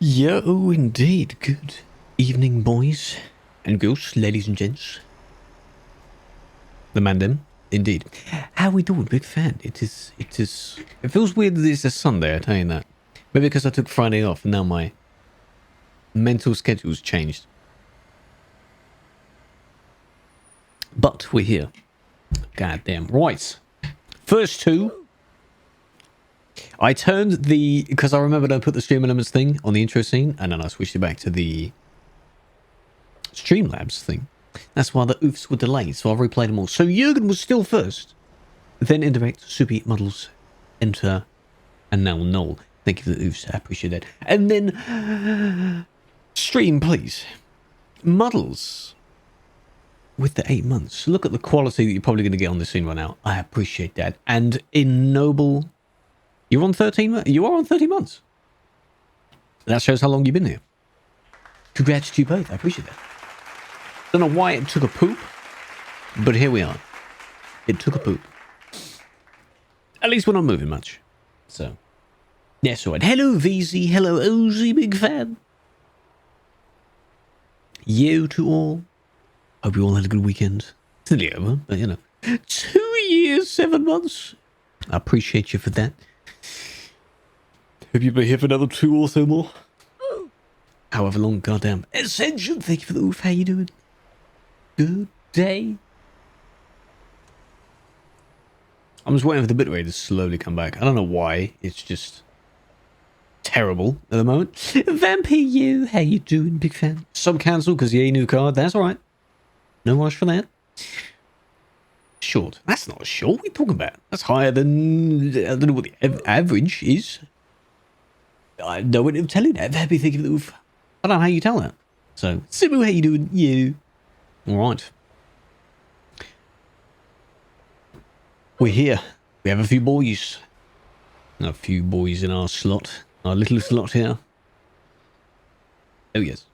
Yeah, oh indeed. Good evening, boys and girls, ladies and gents. The mandem, indeed. How we doing? Big fan. It feels weird that it's a Sunday, I tell you that. Maybe because I took Friday off and now my mental schedule's changed. But we're here. Goddamn. Right. First two. I turned because I remembered I put the Stream Elements thing on the intro scene, and then I switched it back to the Streamlabs thing. That's why the oofs were delayed, so I've replayed them all. So Jürgen was still first, then Indirect, Soupy, Models, Enter, and now Noel. Thank you for the oofs, I appreciate that. And then Stream, please. Models with the 8 months. Look at the quality that you're probably going to get on this scene right now. I appreciate that. And in Noble, you're on 13. You are on 13 months. That shows how long you've been here. Congrats to you both. I appreciate that. Don't know why it took a poop, but here we are. It took a poop. At least we're not moving much. So, yes, all right. Hello, VZ. Hello, OZ, big fan. You to all. Hope you all had a good weekend. It's nearly over, but you know. 2 years, 7 months. I appreciate you for that. Have you been here for another 2 or so more? However long, goddamn. Ascension, thank you for the oof. How you doing? Good day. I'm just waiting for the bitrate to slowly come back. I don't know why. It's just terrible at the moment. Vampire you, how you doing, big fan? Sub cancel because yay new card. That's alright. No rush for that. Short. That's not short. What are you talking about? That's higher than I don't know what the average is. I know what I'm telling that. Happy thinking of the oof. I don't know how you tell that. So, Simu, how you doing? You. Alright. We're here. We have a few boys. A few boys in our slot. Our little slot here. Oh, yes.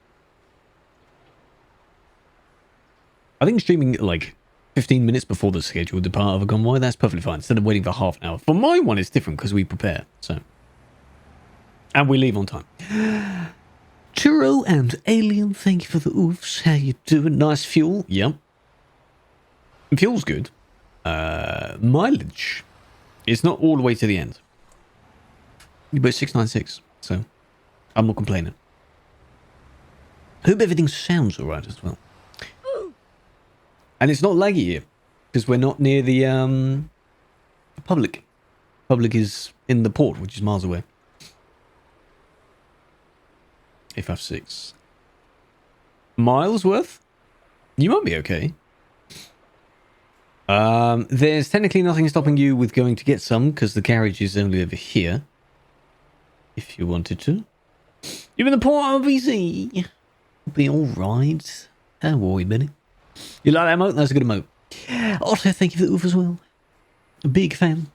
I think streaming like 15 minutes before the scheduled depart of a convoy, that's perfectly fine. Instead of waiting for half an hour. For my one, it's different because we prepare. So. And we leave on time. Churro and Alien, thank you for the oofs. How you doing? Nice fuel. Yep. Fuel's good. Mileage. It's not all the way to the end. But 696. So, I'm not complaining. Hope everything sounds alright as well. And it's not laggy here. Because we're not near the public. Public is in the port, which is miles away. F6. Miles worth? You might be okay. There's technically nothing stopping you with going to get some, because the garage is only over here. If you wanted to. Even the port RVZ will be alright. Don't worry, Benny. You like that emote? That's a good emote. Otto, thank you for the oof as well. A big fan.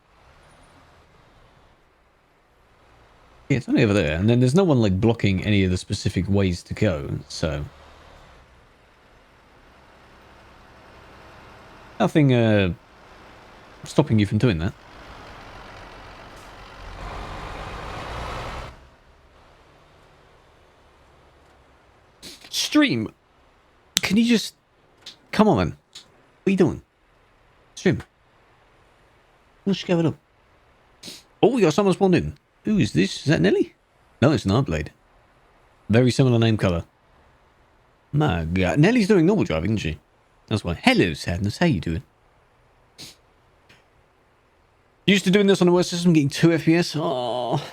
Yeah, it's only over there, and then there's no one like blocking any of the specific ways to go, so nothing stopping you from doing that. Stream, can you just come on, man? What are you doing? Stream, what's going on? Oh, we got someone spawned in. Who is this? Is that Nelly? No, it's Nightblade. Very similar name colour. My God. Nelly's doing normal driving, isn't she? That's why. Hello, Sadness. How you doing? Used to doing this on the worst system, getting 2 FPS. Oh.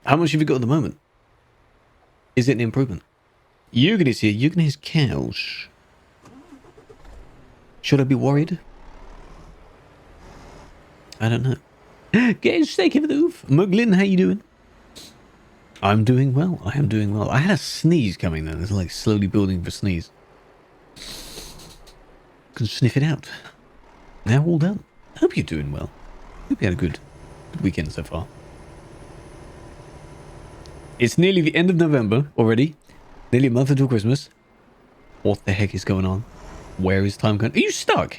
How much have you got at the moment? Is it an improvement? Jürgen is here. Jürgen has cows. Should I be worried? I don't know. Get thank you for the oof. Muglin, how you doing? I'm doing well. I am doing well. I had a sneeze coming then. It's like slowly building for sneeze. Can sniff it out. Now all done. Hope you're doing well. Hope you had a good weekend so far. It's nearly the end of November already. Nearly a month until Christmas. What the heck is going on? Where is time going? Are you stuck?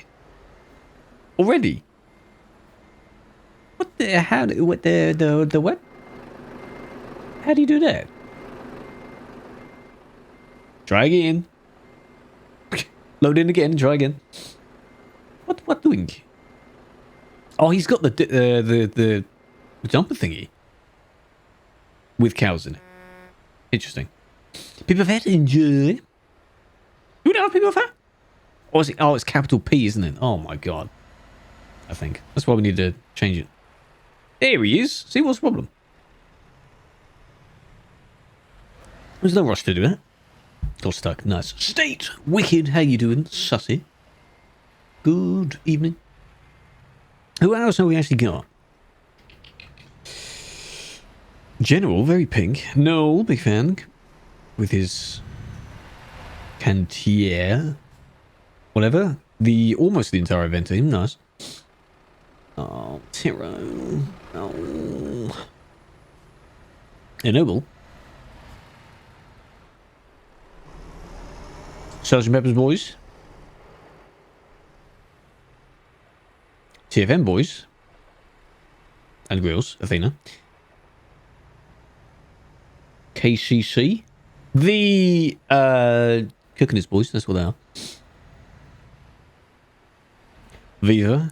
Already? What the, how, what the what? How do you do that? Try again. Load in again. Try again. What doing? Oh, he's got the jumper thingy with cows in it. Interesting. People fat enjoy. You know people fat? Or is it? Oh, it's capital P, isn't it? Oh my god. I think that's why we need to change it. There he is. See, what's the problem? There's no rush to do it. Got stuck. Nice. State Wicked. How you doing, sussy? Good evening. Who else have we actually got? General, very pink. Noel, big fan. With his Cantier. Whatever. Almost the entire event team. Nice. Oh, Tiro. Oh. Noble. Sergeant Pepper's boys. TFM boys. And Grills, Athena. KCC. The Cookiness boys, that's what they are. Viva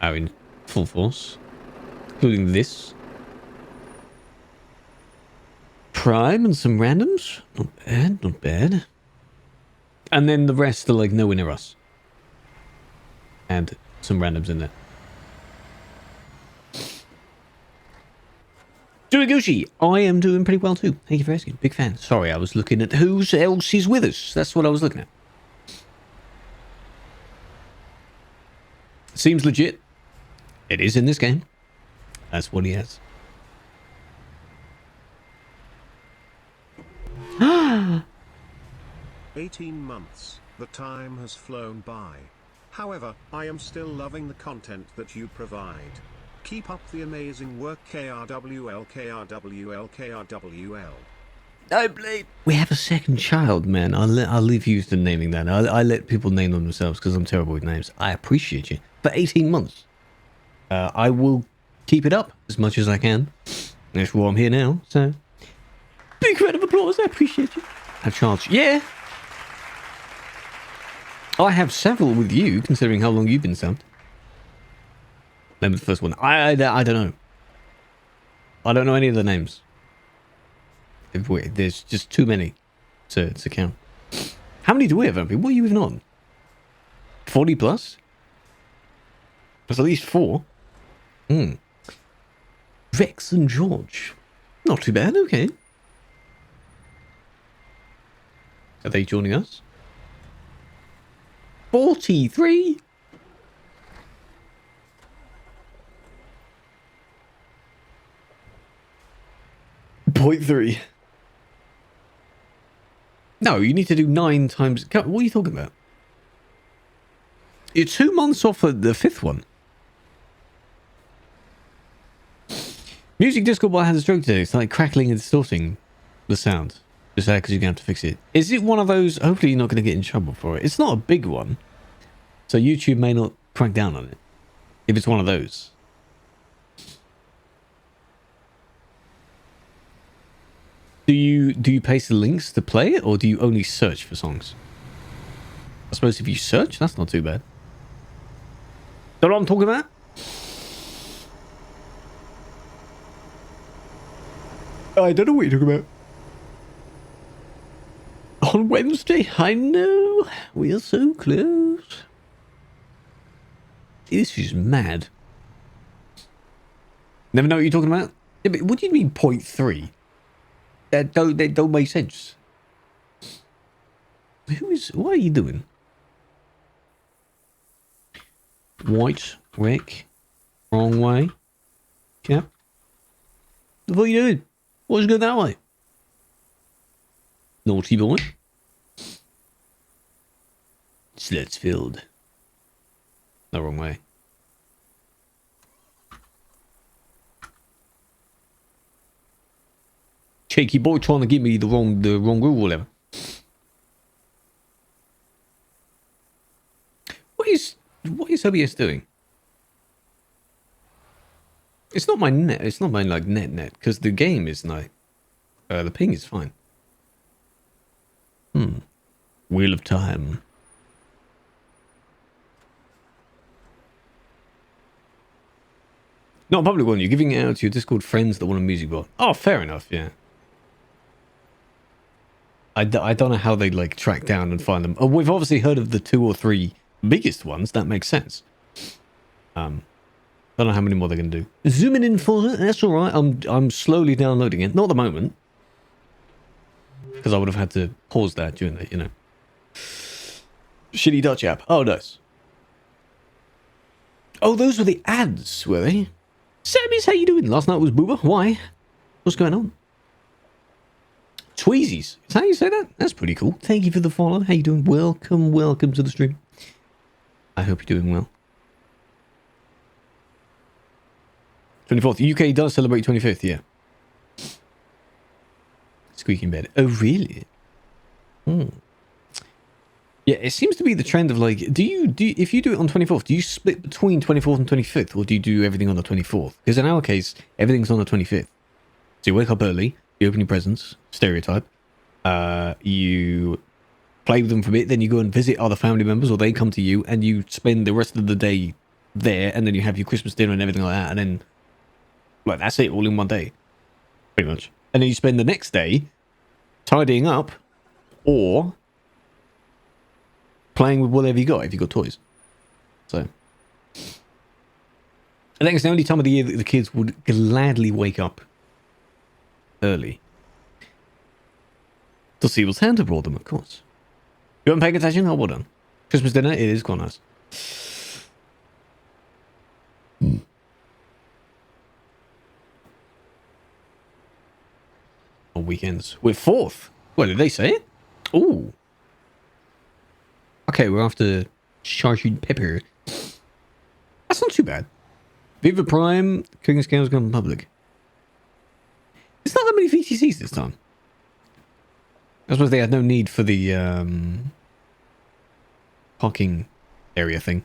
are in full force. Including this. Prime and some randoms. Not bad, not bad. And then the rest are like nowhere near us. And some randoms in there. Doing Gucci. I am doing pretty well too. Thank you for asking. Big fan. Sorry, I was looking at who else is with us. That's what I was looking at. Seems legit. It is in this game. That's what he has. 18 months. The time has flown by. However, I am still loving the content that you provide. Keep up the amazing work, KRWL, KRWL, KRWL. No, bleep. We have a second child, man. I'll leave you to naming that. I let people name them themselves because I'm terrible with names. I appreciate you. For 18 months. I will keep it up as much as I can. That's why I'm here now, so... Big round of applause, I appreciate you. Have charged. Yeah! I have several with you, considering how long you've been subbed. Name of the first one. I don't know. I don't know any of the names. There's just too many to count. How many do we have, Vampy? What are you even on? 40 plus? There's at least 4. Rex and George. Not too bad, okay. Are they joining us? 43? .3. No, you need to do 9 times... What are you talking about? You're 2 months off of the 5th one. Music Discord bot has a stroke today. It's like crackling and distorting the sound. Just because you're going to have to fix it. Is it one of those... Hopefully you're not going to get in trouble for it. It's not a big one. So YouTube may not crack down on it. If it's one of those. Do you paste the links to play it? Or do you only search for songs? I suppose if you search, that's not too bad. Know what I'm talking about? I don't know what you're talking about. On Wednesday? I know. We are so close. This is mad. Never know what you're talking about? Yeah, but what do you mean 0.3? That don't make sense. What are you doing? White, wreck, wrong way. Cap. What are you doing? What's going that way? Naughty boy. Slots filled. No, wrong way. Cheeky boy trying to give me the wrong rule or whatever. What is OBS doing? It's not my net. It's not my like net because the game is like the ping is fine. Wheel of Time. Not a public one. You're giving it out to your Discord friends that want a music bot. Oh, fair enough. Yeah. I don't know how they like track down and find them. Oh, we've obviously heard of the 2 or 3 biggest ones. That makes sense. Don't know how many more they're going to do. Zooming in for it. That's all right. I'm slowly downloading it. Not at the moment, because I would have had to pause that during the, you know, shitty Dutch app. Oh, nice. Oh, those were the ads, were they? Sammy's, how you doing? Last night was Booba. Why? What's going on? Tweezies. Is that how you say that? That's pretty cool. Thank you for the follow. How you doing? Welcome to the stream. I hope you're doing well. 24th. UK does celebrate 25th, yeah. Squeaking bed. Oh, really? Yeah, it seems to be the trend of like, do you if you do it on 24th, do you split between 24th and 25th, or do you do everything on the 24th? Because in our case, everything's on the 25th. So you wake up early, you open your presents, stereotype, you play with them for a bit, then you go and visit other family members, or they come to you, and you spend the rest of the day there, and then you have your Christmas dinner and everything like that, and then, like, that's it, all in one day, pretty much. And then you spend the next day tidying up, or playing with whatever you got, if you got toys. So I think it's the only time of the year that the kids would gladly wake up early to see what Santa brought them, of course. You weren't paying attention? Oh, well done. Christmas dinner, it is quite nice. On weekends. We're 4th. What, did they say it? Ooh. Okay, we're after Charged Pepper. That's not too bad. Viva Prime, Cooking Scales gone public. It's not that many VTCs this time. I suppose they had no need for the parking area thing.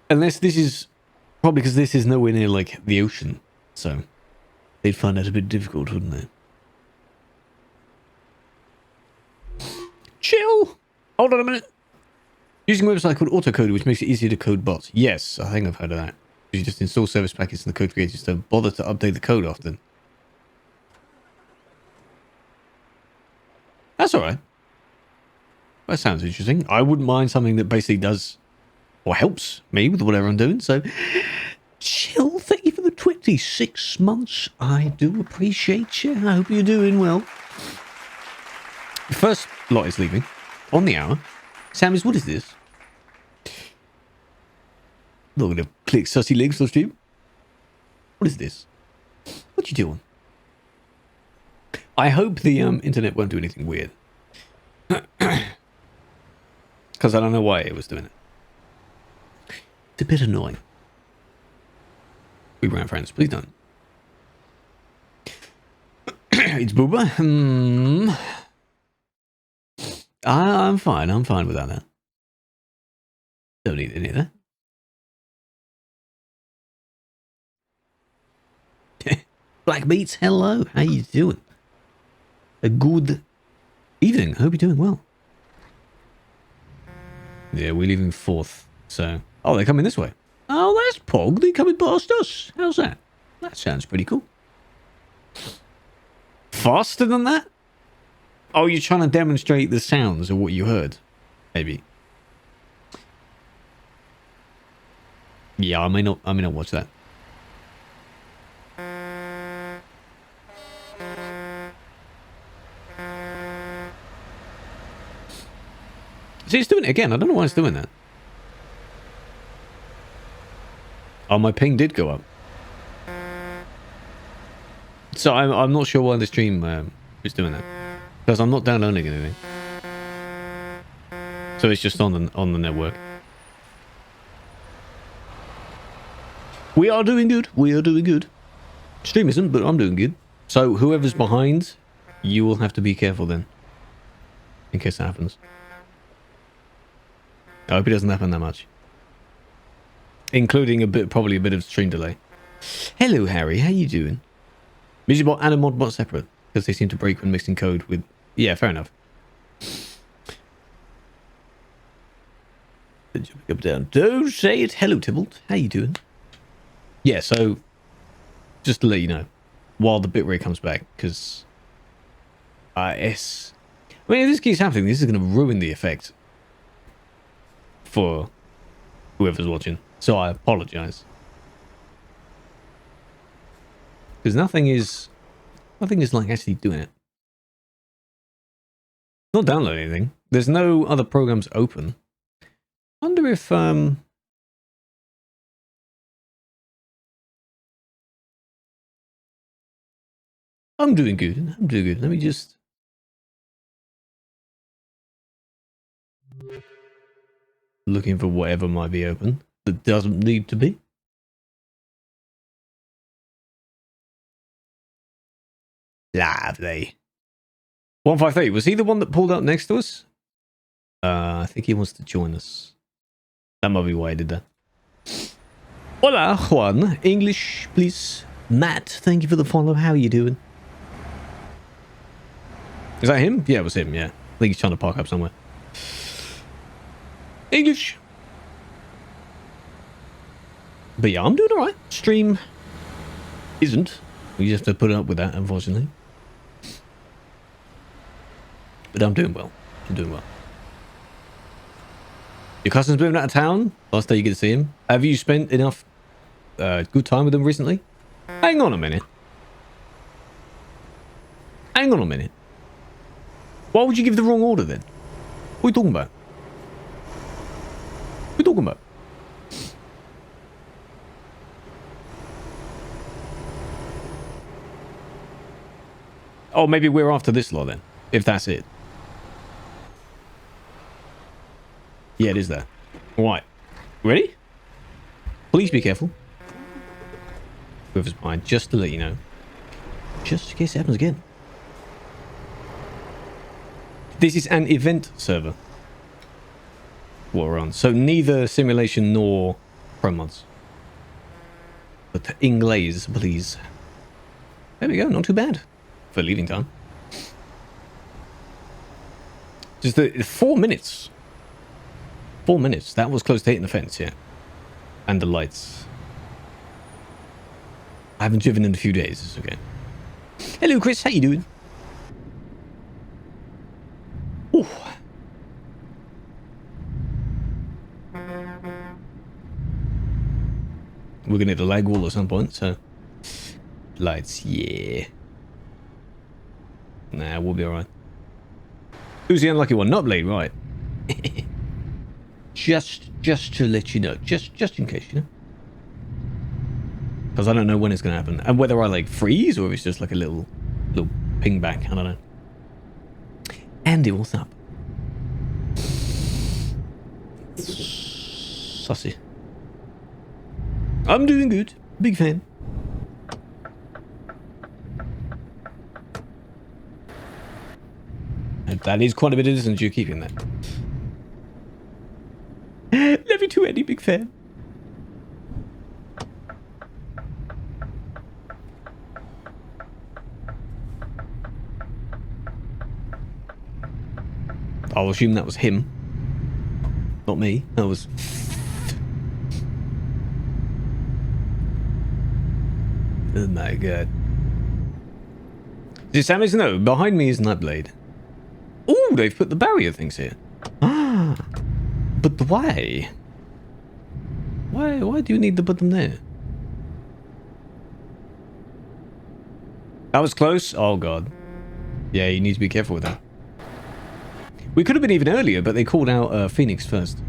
Unless this is probably because this is nowhere near like the ocean, so they'd find that a bit difficult, wouldn't they? Chill. Hold on a minute. Using a website called Autocode, which makes it easier to code bots. Yes, I think I've heard of that. You just install service packets and the code creators don't bother to update the code often. That's alright. That sounds interesting. I wouldn't mind something that basically does or helps me with whatever I'm doing. So, chill. Thank you for the 26 months. I do appreciate you. I hope you're doing well. The first lot is leaving on the hour. Sammy's, what is this? Not going to click sussy links on stream. What is this? What you doing? I hope the internet won't do anything weird. Because I don't know why it was doing it. It's a bit annoying. We ran friends. Please don't. It's Booba. I'm fine. I'm fine without that. Don't need any of that. Black Beats, hello. How you doing? A good evening. Hope you're doing well. Yeah, we're leaving 4th. So, oh, they're coming this way. Oh, that's Pog. They're coming past us. How's that? That sounds pretty cool. Faster than that? Oh, you're trying to demonstrate the sounds of what you heard, maybe. Yeah, I may not watch that. See, it's doing it again. I don't know why it's doing that. Oh, my ping did go up. So I'm not sure why the stream is doing that. Because I'm not downloading anything. So it's just on the network. We are doing good. We are doing good. Stream isn't, but I'm doing good. So whoever's behind, you will have to be careful then. In case that happens. I hope it doesn't happen that much. Including probably a bit of stream delay. Hello, Harry. How you doing? Musicbot and a modbot separate. because they seem to break when mixing code with... Yeah, fair enough. Jumping up down. Don't say it. Hello, Tybalt. How you doing? Yeah, so just to let you know, while the bitrate comes back, because if this keeps happening, this is going to ruin the effect for whoever's watching. So I apologize. Because nothing is like actually doing it. Not downloading anything. There's no other programs open. Wonder if I'm doing good. I'm doing good. Let me just looking for whatever might be open that doesn't need to be. Lovely. 153. Was he the one that pulled up next to us? I think he wants to join us. That might be why I did that. Hola, Juan. English, please. Matt, thank you for the follow. How are you doing? Is that him? Yeah, it was him, yeah. I think he's trying to park up somewhere. English. But yeah, I'm doing alright. Stream isn't. We just have to put up with that, unfortunately. But I'm doing well. I'm doing well. Your cousin's moving out of town? Last day you get to see him? Have you spent enough good time with him recently? Hang on a minute. Hang on a minute. Why would you give the wrong order then? What are you talking about? What are you talking about? Oh, maybe we're after this lot then, if that's it. Yeah, it is there. All right. Ready? Please be careful. Whoever's behind, just to let you know. Just in case it happens again. This is an event server. What we're on. So neither simulation nor pro mods. But Inglaze, please. There we go. Not too bad for leaving time. Just 4 minutes. 4 minutes. That was close to hitting the fence, yeah. And the lights. I haven't driven in a few days. It's okay. Hello, Chris. How you doing? Ooh. We're gonna hit the lag wall at some point, so lights, yeah. Nah, we'll be alright. Who's the unlucky one? Not Blade, right? just to let you know, just in case, you know, because I don't know when it's gonna happen and whether I like freeze or if it's just like a little ping back. I don't know. Andy, what's up? Sussy. I'm doing good. Big fan. And that is quite a bit of distance you're keeping that. Love you too, Andy. Big fan. I'll assume that was him. Not me. That was... Oh my god. Is Sammy's? No, behind me is Nightblade. Oh, they've put the barrier things here. Ah. But why? Why do you need to put them there? That was close. Oh god. Yeah, you need to be careful with that. We could have been even earlier, but they called out Phoenix first.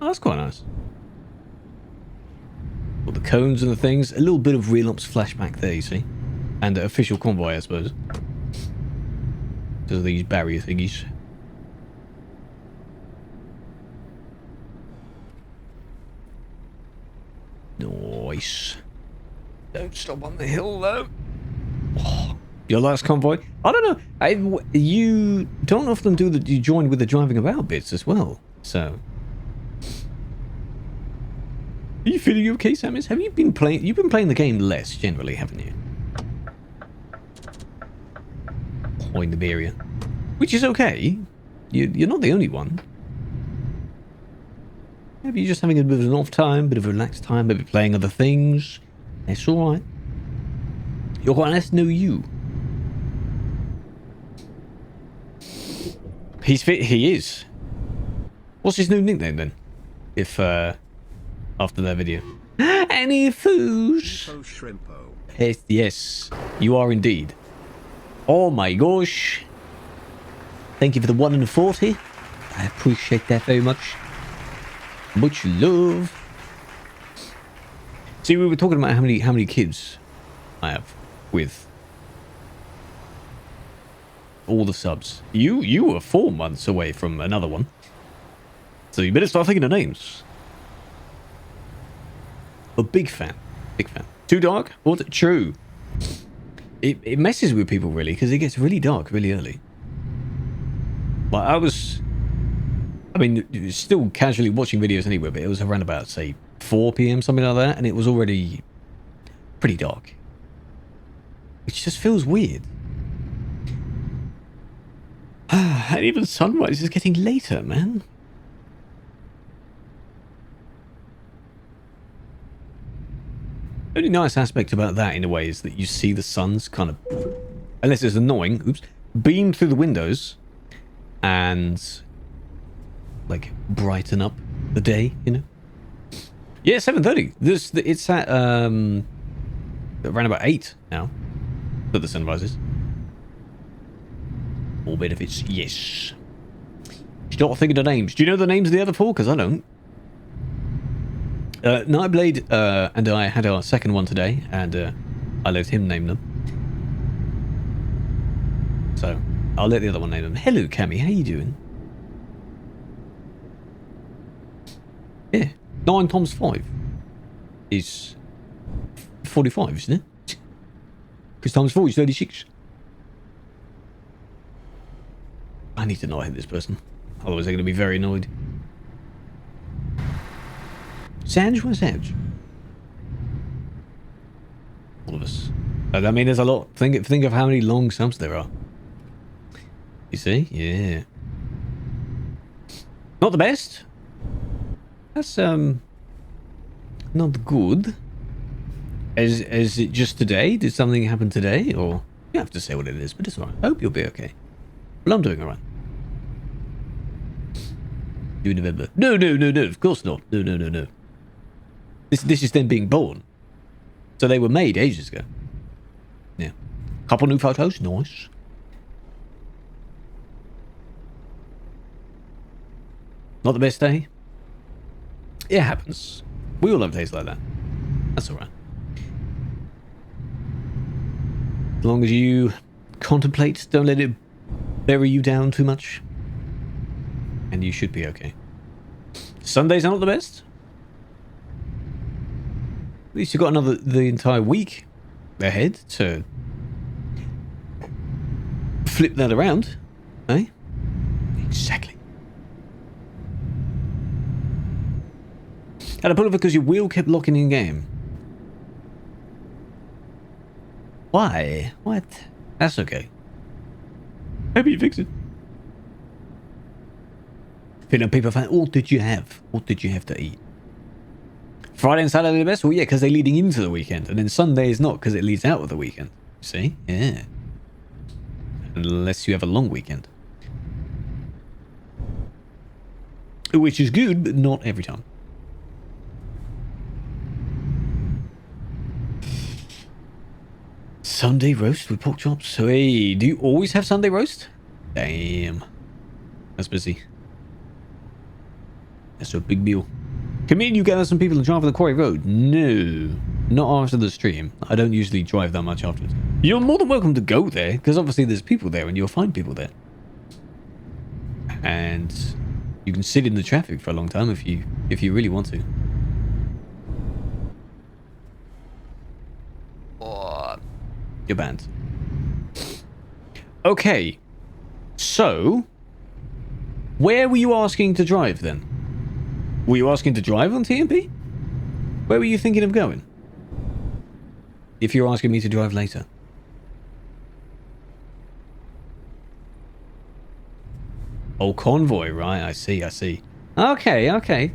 Oh, that's quite nice. All the cones and the things. A little bit of Real Ops flashback there, you see. And official Convoy, I suppose. Because of these barrier thingies. Nice. Don't stop on the hill, though. Oh, your last Convoy? I don't know. You don't often do that. You join with the driving about bits as well. So... Are you feeling okay, Samus? Have you been playing... You've been playing the game less, generally, haven't you? behind the barrier. Which is okay. You're not the only one. Maybe you're just having a bit of an off time, a bit of a relaxed time, maybe playing other things. That's alright. You're quite nice to know you. He's fit. He is. What's his new nickname then? If, after that video. Any foos? Shrimpo. Yes, you are indeed. Oh my gosh. Thank you for the 1 in 40. I appreciate that very much. Much love. See, we were talking about how many kids I have with all the subs. You were 4 months away from another one. So you better start thinking of names. A big fan. Big fan. Too dark? What? True. It messes with people really because it gets really dark really early. But I mean, still casually watching videos anyway, but it was around about, say, 4 p.m., something like that, and it was already pretty dark. Which just feels weird. And even sunrise is getting later, man. The only nice aspect about that, in a way, is that you see the sun's kind of, unless it's annoying, oops, beam through the windows and, like, brighten up the day, you know? Yeah, 7:30. It's at, around about 8 now that the sun rises. All benefits, yes. Start thinking of names. Do you know the names of the other 4? Because I don't. Nightblade and I had our second one today, and I let him name them. So, I'll let the other one name them. Hello, Cammy, how you doing? Yeah, 9 times 5 is 45, isn't it? Because times 4 is 36. I need to not hit this person. Otherwise they're going to be very annoyed. Sanj? What's Sanj? All of us. I mean, there's a lot. Think of how many long subs there are. You see? Yeah. Not the best. That's, not good. Is it just today? Did something happen today? Or, you have to say what it is, but it's alright. I hope you'll be okay. Well, I'm doing alright. Do November. No, of course not. No. This is them being born. So they were made ages ago. Yeah. Couple new photos. Nice. Not the best day? It happens. We all have days like that. That's alright. As long as you contemplate, don't let it bury you down too much. And you should be okay. Sundays are not the best. At least you've got the entire week ahead to flip that around, eh? Exactly. And I put it because your wheel kept locking in game. Why? What? That's okay. Maybe you fix it. People find, what did you have? What did you have to eat? Friday and Saturday the best? Well, yeah, because they're leading into the weekend. And then Sunday is not because it leads out of the weekend. See? Yeah. Unless you have a long weekend. Which is good, but not every time. Sunday roast with pork chops. Hey, do you always have Sunday roast? Damn. That's busy. That's a big deal. Can me and you gather some people and drive on the quarry road? No. Not after the stream. I don't usually drive that much afterwards. You're more than welcome to go there, because obviously there's people there and you'll find people there. And you can sit in the traffic for a long time if you really want to. You're banned. Okay. So, where were you asking to drive then? Were you asking to drive on TMP? Where were you thinking of going? If you're asking me to drive later. Oh, Convoy, right. I see, I see. Okay, okay.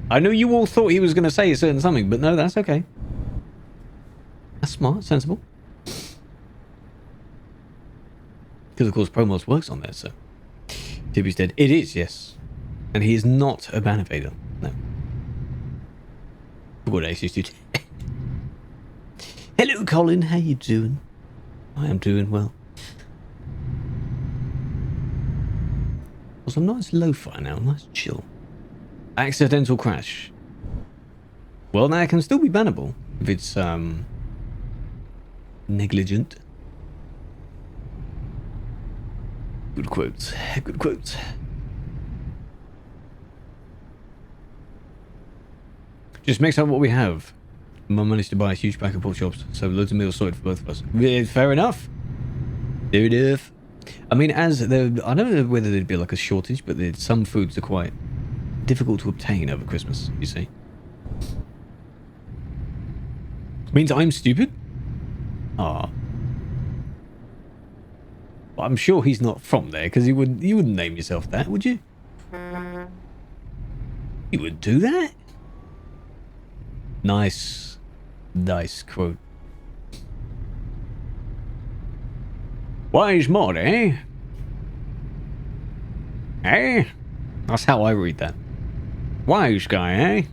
I know you all thought he was going to say a certain something, but no, that's okay. That's smart, sensible. Because, of course, Promos works on there, so... Tibby's dead. It is, yes. And he is not a ban evader. No. Good aces, dude. Hello, Colin. How you doing? I am doing well. Some nice lo-fi now. Nice chill. Accidental crash. Well, now it can still be bannable if it's negligent. Good quotes. Good quotes. Just mix up what we have. Mum managed to buy a huge pack of pork chops, so loads of meals sorted for both of us. Yeah, fair enough. Fair enough. I mean, I don't know whether there'd be like a shortage, but some foods are quite difficult to obtain over Christmas, you see. Means I'm stupid? Ah. Well, I'm sure he's not from there, because you wouldn't name yourself that, would you? You would do that? Nice. Nice quote. Wise mod, eh? Eh? That's how I read that. Wise guy, eh?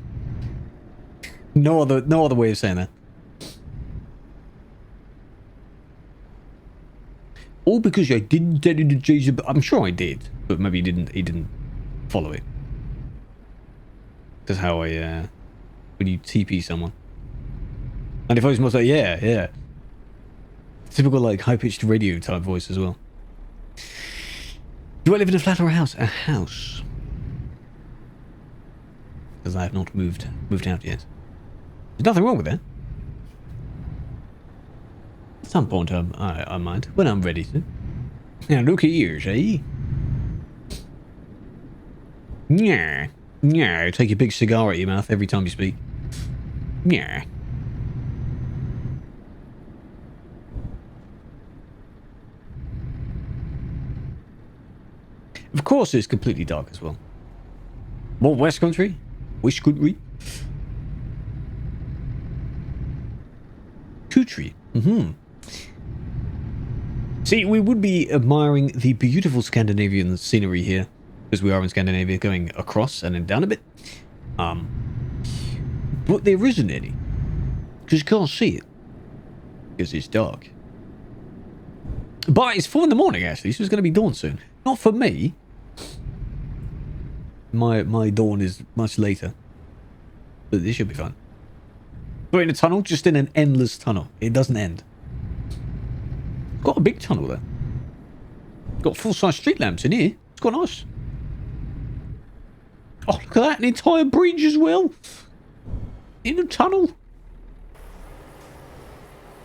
No other way of saying that. All because I didn't tell you to change it. I'm sure I did, but maybe he didn't follow it. That's how I when you TP someone. And if I was more like, yeah. Typical like high-pitched radio type voice as well. Do I live in a flat or a house? A house. Because I have not moved out yet. There's nothing wrong with that. At some point I might, when I'm ready to. Now look at yours, eh? Yeah. Take your big cigar at your mouth every time you speak. Yeah. Of course it's completely dark as well. More West Country? Wish country? Country. See, we would be admiring the beautiful Scandinavian scenery here, because we are in Scandinavia, going across and then down a bit. But there isn't any, because you can't see it, because it's dark. But it's 4 in the morning, actually, so it's going to be dawn soon. Not for me. My dawn is much later. But this should be fun. We're in a tunnel, just in an endless tunnel. It doesn't end. It's got a big tunnel there. Got full-size street lamps in here. It's quite nice. Oh, look at that. An entire bridge as well. In a tunnel.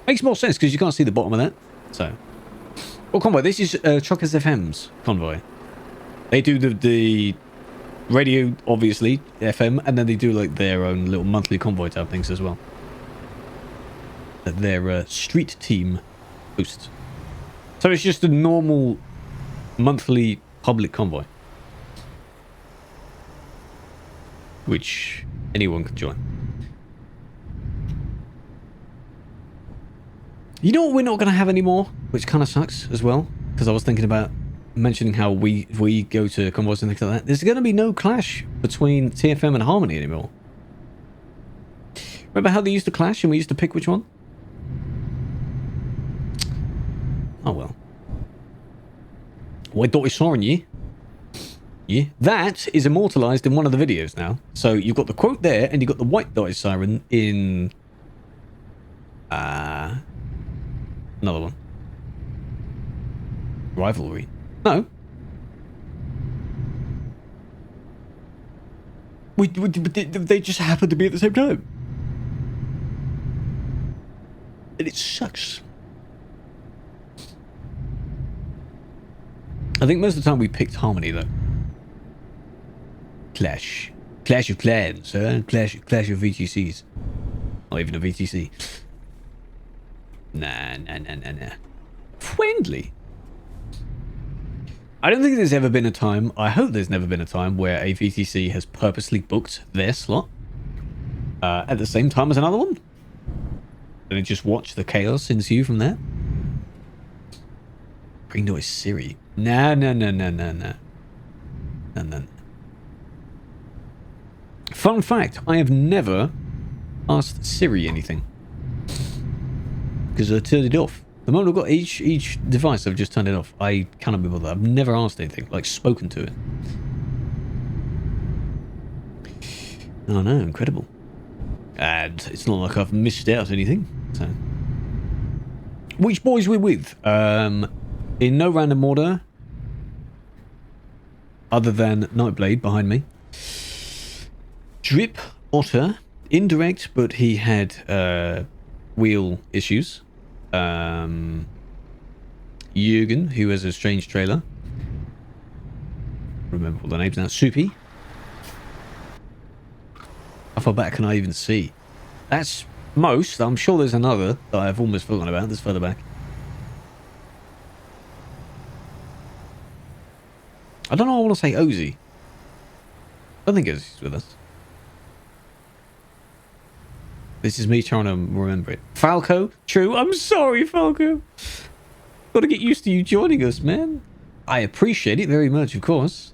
Makes more sense because you can't see the bottom of that. So. Well, Convoy, this is TruckersFM's Convoy. They do the radio, obviously, FM, and then they do like their own little monthly convoy type things as well. That their street team hosts. So it's just a normal monthly public convoy. Which anyone can join. You know what we're not going to have anymore? Which kind of sucks as well. Because I was thinking about mentioning how we go to convoys and things like that. There's going to be no clash between TFM and Harmony anymore. Remember how they used to clash and we used to pick which one? Oh well. White dot is siren, yeah? Yeah. That is immortalized in one of the videos now. So you've got the quote there and you've got the white dot is siren in... another one. Rivalry. No. They just happen to be at the same time. And it sucks. I think most of the time we picked Harmony though. Clash. Clash of Clans, huh? Clash of VTCs. Not even a VTC. Nah. Friendly. I don't think there's ever been a time, I hope there's never been a time where a VTC has purposely booked their slot at the same time as another one. And it just watch the chaos ensue from there. Green noise Siri. No. Fun fact, I have never asked Siri anything. Because I turned it off. The moment I've got each device, I've just turned it off. I cannot be bothered. I've never asked anything, like spoken to it. Oh no, incredible. And it's not like I've missed out anything. So, which boys we're with? In no random order, other than Nightblade behind me. Drip Otter, indirect, but he had wheel issues. Jürgen, who has a strange trailer. Remember all the names now. Soupy. How far back can I even see? That's most. I'm sure there's another that I've almost forgotten about that's further back. I don't know, I want to say Ozzy. I don't think Ozzy's with us. This is me trying to remember it. Falco? True. I'm sorry, Falco. Got to get used to you joining us, man. I appreciate it very much, of course.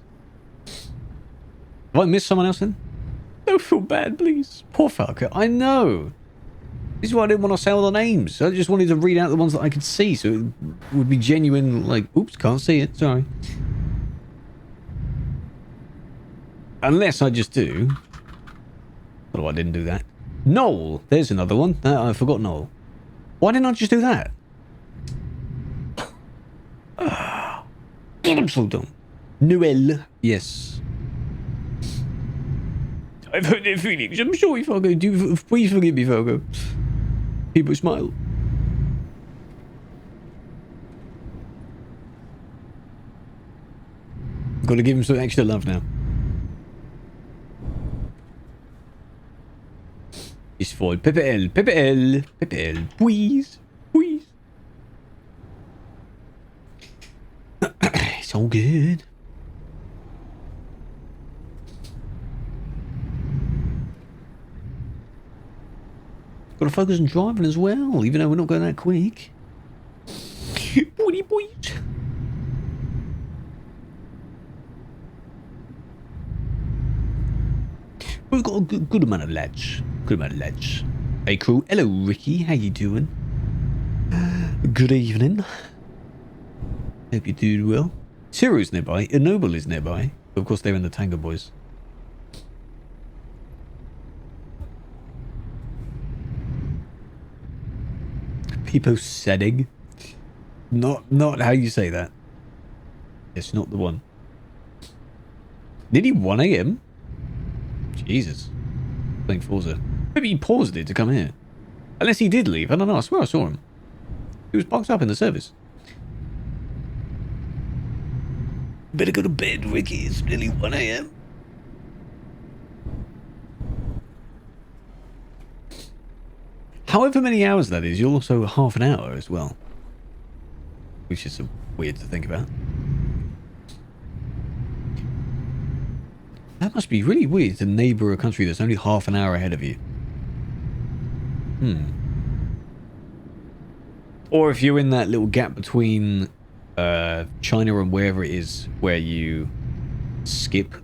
Have I missed someone else then? Don't feel bad, please. Poor Falco. I know. This is why I didn't want to say all the names. I just wanted to read out the ones that I could see, so it would be genuine, like, oops, can't see it. Sorry. Unless I just do. Oh, I didn't do that. Noel. There's another one. I forgot Noel. Why didn't I just do that? I'm so dumb. Noel. Yes. I've hurt their feelings. I'm sorry, Fargo. Please forgive me, Fargo. People smile. Gotta give him some extra love now. It's for PPL, PPL, PPL, please, please. It's all good. Got to focus on driving as well, even though we're not going that quick. Boy, boys. We've got a good amount of lads. Good amount of lads. Hey crew. Hello Ricky, how you doing? Good evening. Hope you're doing well. Ciro's nearby. Ennoble is nearby. Of course they're in the Tango Boys. People setting. Not how you say that. It's not the one. Nearly 1 AM? Jesus. Playing Forza. Maybe he paused it to come here. Unless he did leave. I don't know. I swear I saw him. He was boxed up in the service. Better go to bed, Ricky. It's nearly 1 AM. However many hours that is, you're also half an hour as well. Which is weird to think about. That must be really weird to neighbour a country that's only half an hour ahead of you. Or if you're in that little gap between China and wherever it is where you skip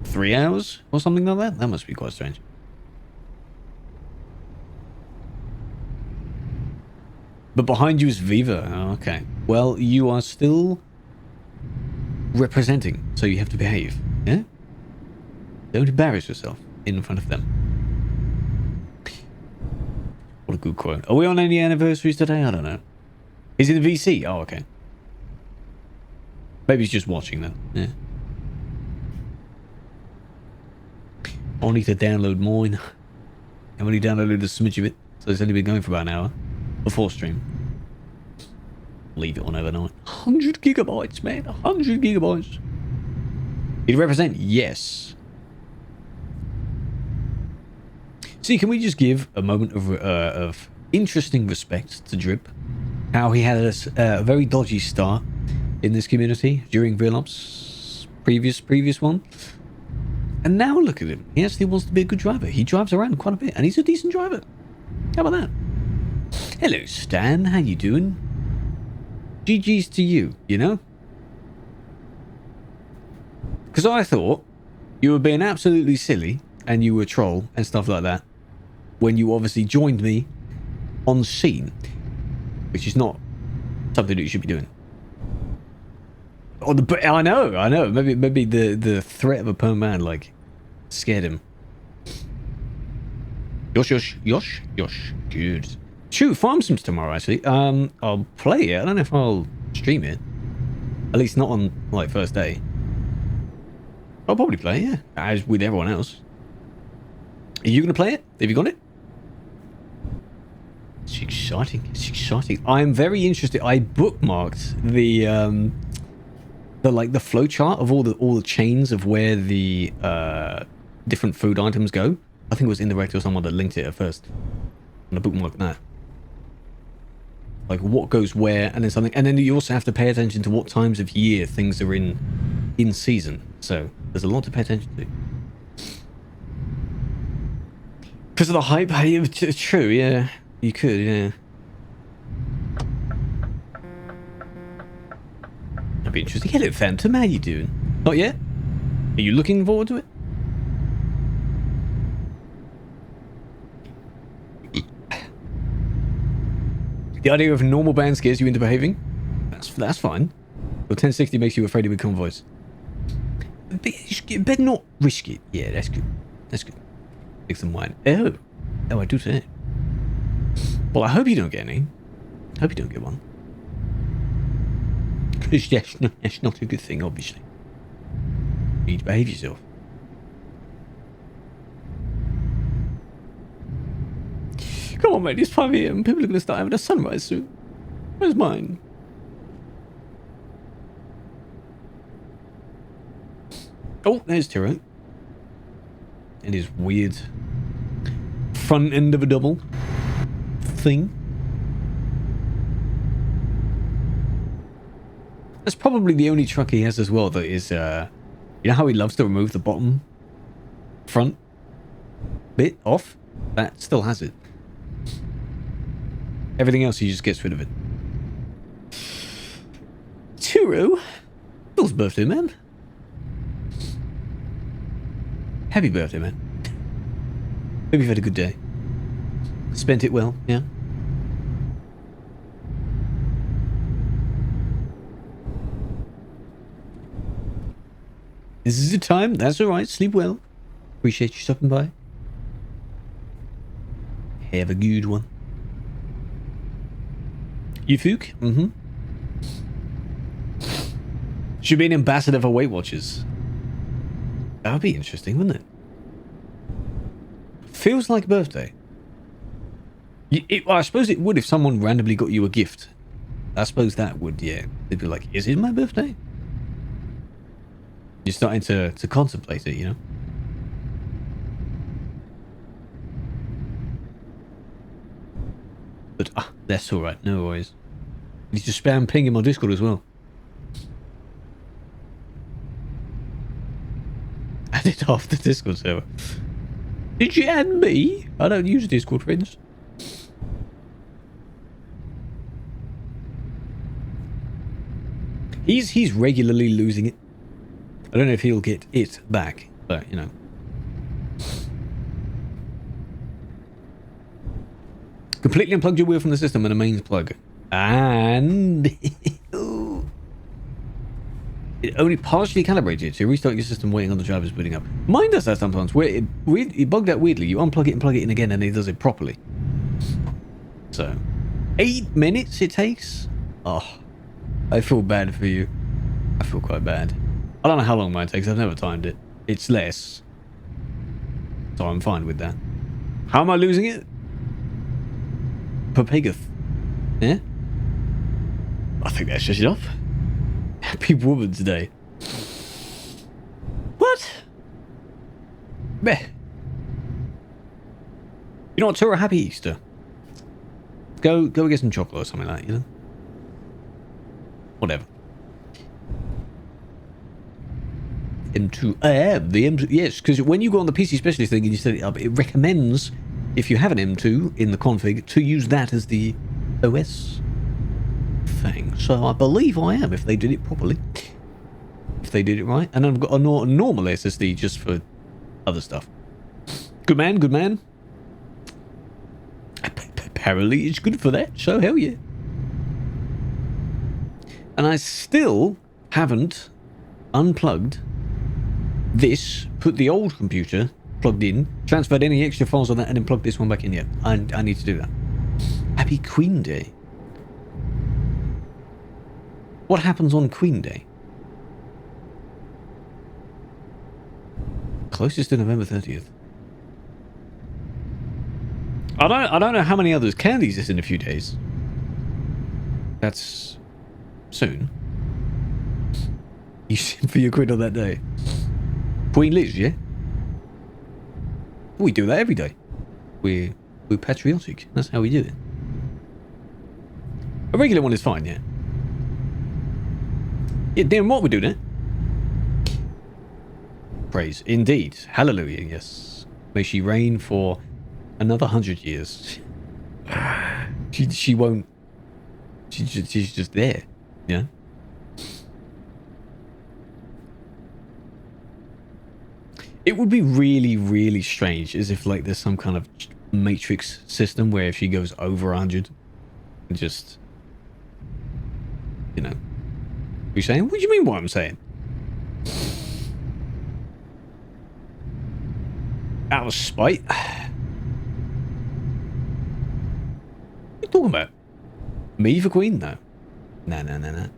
3 hours or something like that. That must be quite strange. But behind you is Viva. Oh, okay. Well, you are still representing, so you have to behave. Yeah? Don't embarrass yourself in front of them. What a good quote. Are we on any anniversaries today? I don't know. Is it the VC? Oh, okay. Maybe he's just watching that. Yeah. I need to download mine. I've only downloaded a smidge of it, so it's only been going for about an hour before stream. Leave it on overnight. 100 gigabytes, man. 100 gigabytes. Did it represent? Yes. See, can we just give a moment of interesting respect to Drip? How he had a very dodgy start, in this community during Real Ops previous one. And now look at him. He actually wants to be a good driver. He drives around quite a bit, and he's a decent driver. How about that? Hello, Stan. How you doing? GG's to you, you know? Because I thought you were being absolutely silly, and you were a troll, and stuff like that, when you obviously joined me on scene, which is not something that you should be doing. Oh, I know. Maybe the threat of a perm man, like, scared him. Yosh. Good. Shoot, Farm Sims tomorrow, actually. I'll play it. I don't know if I'll stream it. At least not on, like, first day. I'll probably play it, yeah. As with everyone else. Are you going to play it? Have you got it? It's exciting. It's exciting. I'm very interested. I bookmarked the flow chart of all the chains of where the different food items go. I think it was Indirect or someone that linked it at first. And I bookmarked that. Like what goes where, and then something, and then you also have to pay attention to what times of year things are in season. So there's a lot to pay attention to. Because of the hype, true, yeah. You could, yeah. That'd be interesting. Hello, Phantom. How you doing? Not yet? Are you looking forward to it? The idea of a normal band scares you into behaving? That's fine. But 1060 makes you afraid of convoys. Better not risk it. Yeah, that's good. That's good. Take some wine. Oh, I do say it. Well, I hope you don't get any. I hope you don't get one. Because that's not a good thing, obviously. You need to behave yourself. Come on, mate, it's 5 AM. People are going to start having a sunrise soon. Where's mine? Oh, there's Tiro. And his weird front end of a double thing. That's probably the only truck he has as well that is, you know how he loves to remove the bottom front bit off? That still has it. Everything else, he just gets rid of it. Turo. Bill's birthday, man. Happy birthday, man. Hope you've had a good day. Spent it well, yeah? This is the time. That's alright. Sleep well. Appreciate you stopping by. Have a good one. You Fook? Mm-hmm. Should be an ambassador for Weight Watchers. That would be interesting, wouldn't it? Feels like a birthday. I suppose it would if someone randomly got you a gift. I suppose that would, yeah. They'd be like, is it my birthday? You're starting to contemplate it, you know? But, that's alright, no worries. You need to spam ping him on Discord as well. Add it off the Discord server. Did you add me? I don't use Discord, friends. He's regularly losing it. I don't know if he'll get it back, but, you know. Completely unplugged your wheel from the system and a mains plug. And... it only partially calibrated it, so you restart your system waiting on the drivers booting up. Mine does that sometimes, where it bugged out weirdly. You unplug it and plug it in again and it does it properly. So, 8 minutes it takes? Oh, I feel bad for you. I feel quite bad. I don't know how long mine takes, I've never timed it. It's less. So I'm fine with that. How am I losing it? Papegoth. Yeah? I think that's just enough. Happy Woman's Day. What? Meh. You know what, Tura? Happy Easter. Go get some chocolate or something like that, you know? Whatever. M2. The M2. Yes, because when you go on the PC specialist thing and you set it up, it recommends, if you have an M2 in the config, to use that as the OS thing. So I believe I am, if they did it properly. If they did it right. And I've got a normal SSD just for other stuff. Good man, good man. Apparently it's good for that, so hell yeah. And I still haven't unplugged this, put the old computer plugged in, transferred any extra files on that, and then plugged this one back in yet. I need to do that. Happy Queen Day. What happens on Queen Day? Closest to November 30th. I don't know how many others candies is in a few days. That's soon. You sing for your queen on that day. Queen Liz, yeah? We do that every day. We're patriotic. That's how we do it. A regular one is fine, yeah. Yeah, damn what we do that. Praise. Indeed. Hallelujah, yes. May she reign for another 100 years. She won't. She's just there. Yeah. It would be really, really strange as if like there's some kind of matrix system where if she goes over 100, just, you know. What are you saying? What do you mean what I'm saying? Out of spite. What are you talking about? Me for Queen? No. No.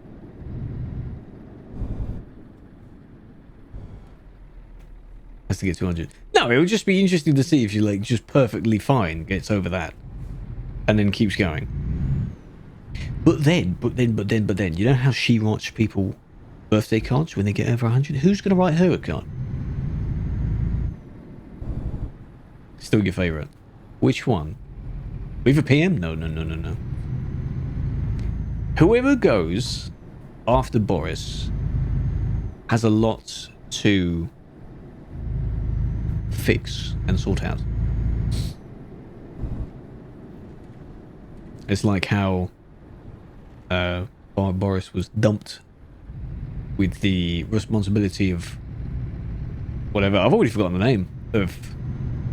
Has to get 200. No, it would just be interesting to see if she like just perfectly fine gets over that. And then keeps going. But then, you know how she writes people birthday cards when they get over 100? Who's going to write her a card? Still your favourite. Which one? Leave a PM? No. Whoever goes after Boris has a lot to fix and sort out. It's like how Boris was dumped with the responsibility of whatever. I've already forgotten the name of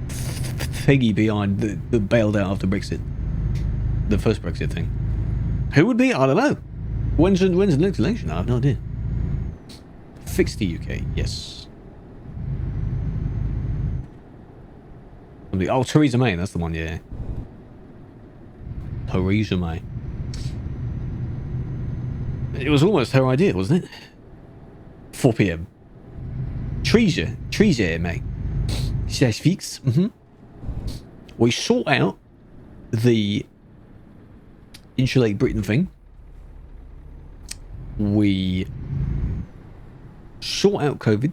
thingy behind the bailed out after Brexit. The first Brexit thing. Who would be? I don't know. When's the next election? I have no idea. Fix the UK. Yes. Oh, Theresa May. That's the one, yeah. Theresa May. It was almost her idea, wasn't it? 4 p.m. Theresa May. Says fix. We sort out the Insulate Britain thing. We sort out COVID.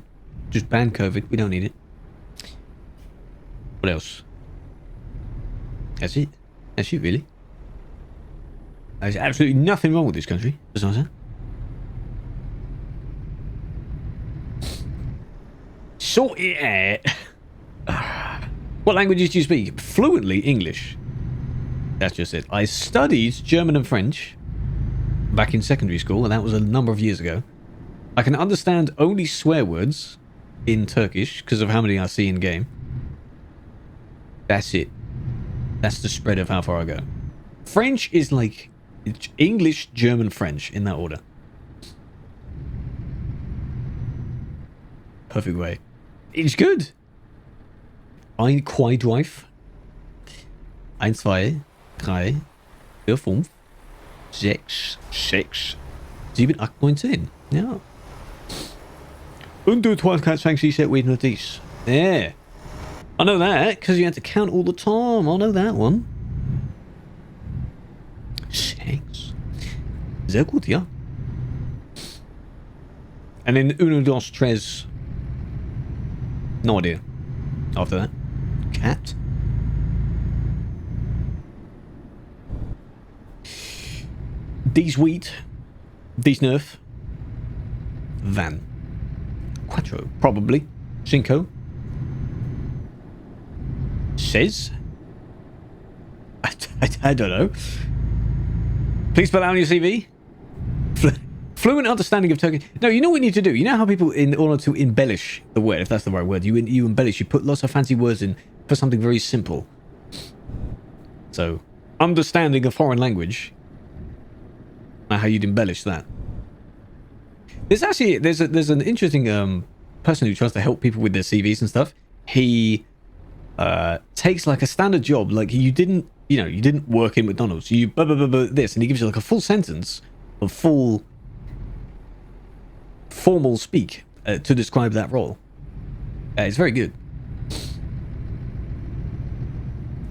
Just ban COVID. We don't need it. What else? That's it. That's it, really. There's absolutely nothing wrong with this country, besides that. Sort it out. What languages do you speak? Fluently English. That's just it. I studied German and French back in secondary school, and that was a number of years ago. I can understand only swear words in Turkish because of how many I see in game. That's it. That's the spread of how far I go. French is like English, German, French in that order. Perfect way. It's good. Ein, zwei, drei. 1, 2, 3, 4, 5, 6, 7, 8, 9, 10. Ja. Und du Twilight with notice. Yeah. I know that, because you had to count all the time. I know that one. 6. Sehr gut, ja. And then uno, dos, tres. No idea. After that. Cat. These wheat. These nerf. Van. Quattro, probably. Cinco. Says. I don't know. Please put that on your CV. Fluent understanding of Turkish. No, you know what you need to do? You know how people, in order to embellish the word, if that's the right word, you embellish, you put lots of fancy words in for something very simple. So, understanding a foreign language. Now how you'd embellish that. There's actually, there's an interesting person who tries to help people with their CVs and stuff. He takes like a standard job, like you didn't work in McDonald's, you blah, blah, blah, blah, this, and he gives you like a full sentence of full formal speak to describe that role. It's very good.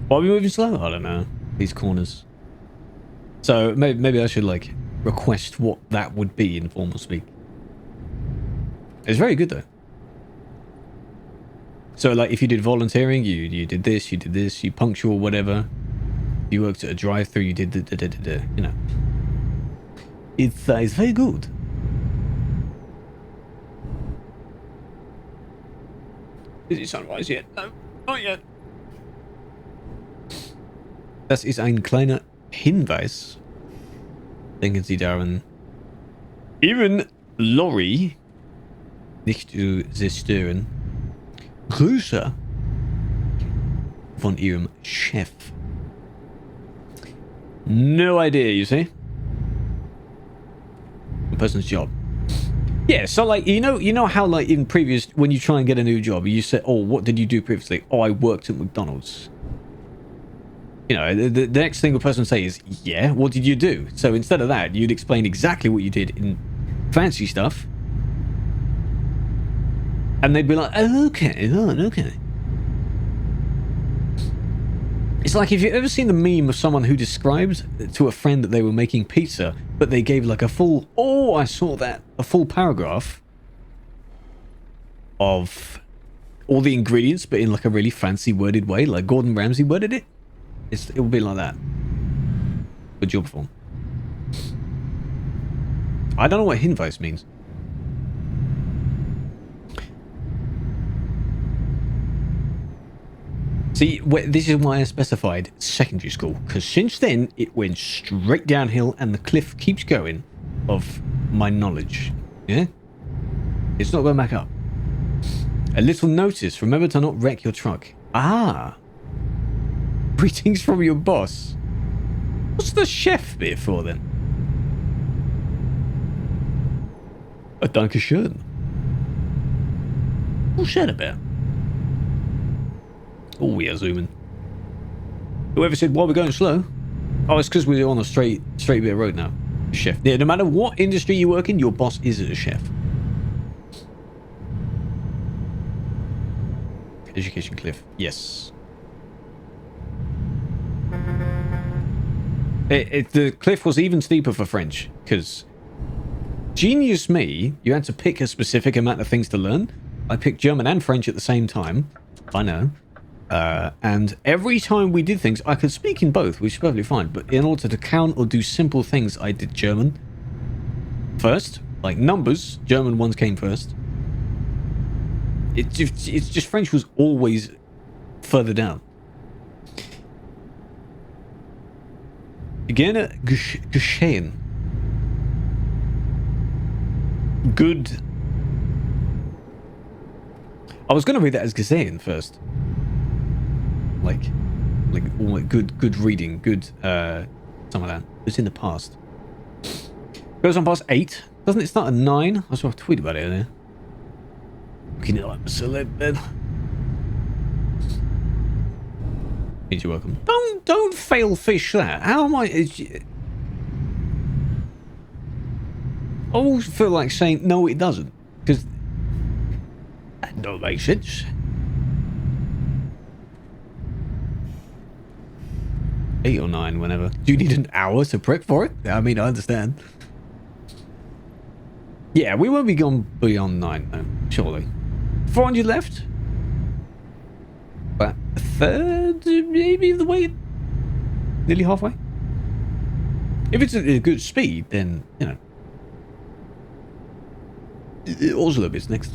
Why are we moving slow? I don't know. These corners. So maybe I should like request what that would be in formal speak. It's very good though. So like if you did volunteering, you did this, you punctual, whatever. You worked at a drive-thru, you did the, you know. It's very good. Is it sunrise yet? No, not yet. Das ist ein kleiner Hinweis. Denken Sie daran, Ihren Lorry nicht zu zerstören. Grüße von Ihrem Chef. No idea, you see? A person's job. Yeah, so like, you know how like in previous, when you try and get a new job, you say, oh, what did you do previously? Oh, I worked at McDonald's. You know, the next thing a person say is, yeah, what did you do? So instead of that, you'd explain exactly what you did in fancy stuff. And they'd be like, oh, okay, okay. It's like if you've ever seen the meme of someone who described to a friend that they were making pizza, but they gave like a full, oh, I saw that, a full paragraph of all the ingredients, but in like a really fancy worded way, like Gordon Ramsay worded it. It will be like that. Good job performed. I don't know what Hinweis means. See, this is why I specified secondary school, because since then it went straight downhill and the cliff keeps going of my knowledge. Yeah? It's not going back up. A little notice, remember to not wreck your truck. Ah! Greetings from your boss. What's the chef bit for then? A Dankeschön. What's that about? Oh, we are zooming. Whoever said, why we're going slow? Oh, it's because we're on a straight bit of road now. Chef. Yeah, no matter what industry you work in, your boss is a chef. Education cliff. Yes. The cliff was even steeper for French, because genius me, you had to pick a specific amount of things to learn. I picked German and French at the same time. I know. And every time we did things, I could speak in both, which is perfectly fine. But in order to count or do simple things, I did German first. Like numbers, German ones came first. It's just French was always further down. Gerne geschehen. Good. I was going to read that as gesehen first. Like good reading, good some of that. It's in the past. Goes on past 8. Doesn't it start at 9? I saw a tweet about it earlier. Looking at like a celeb then. You're welcome. Don't fail fish that. How am I? I always feel like saying no, it doesn't, because that don't make sense. 8 or 9, whenever. Do you need an hour to prep for it? I mean, I understand. Yeah, we won't be gone beyond 9, though, surely. 400 left? About a third, maybe, of the way? Nearly halfway? If it's a good speed, then, you know. Oslo is next.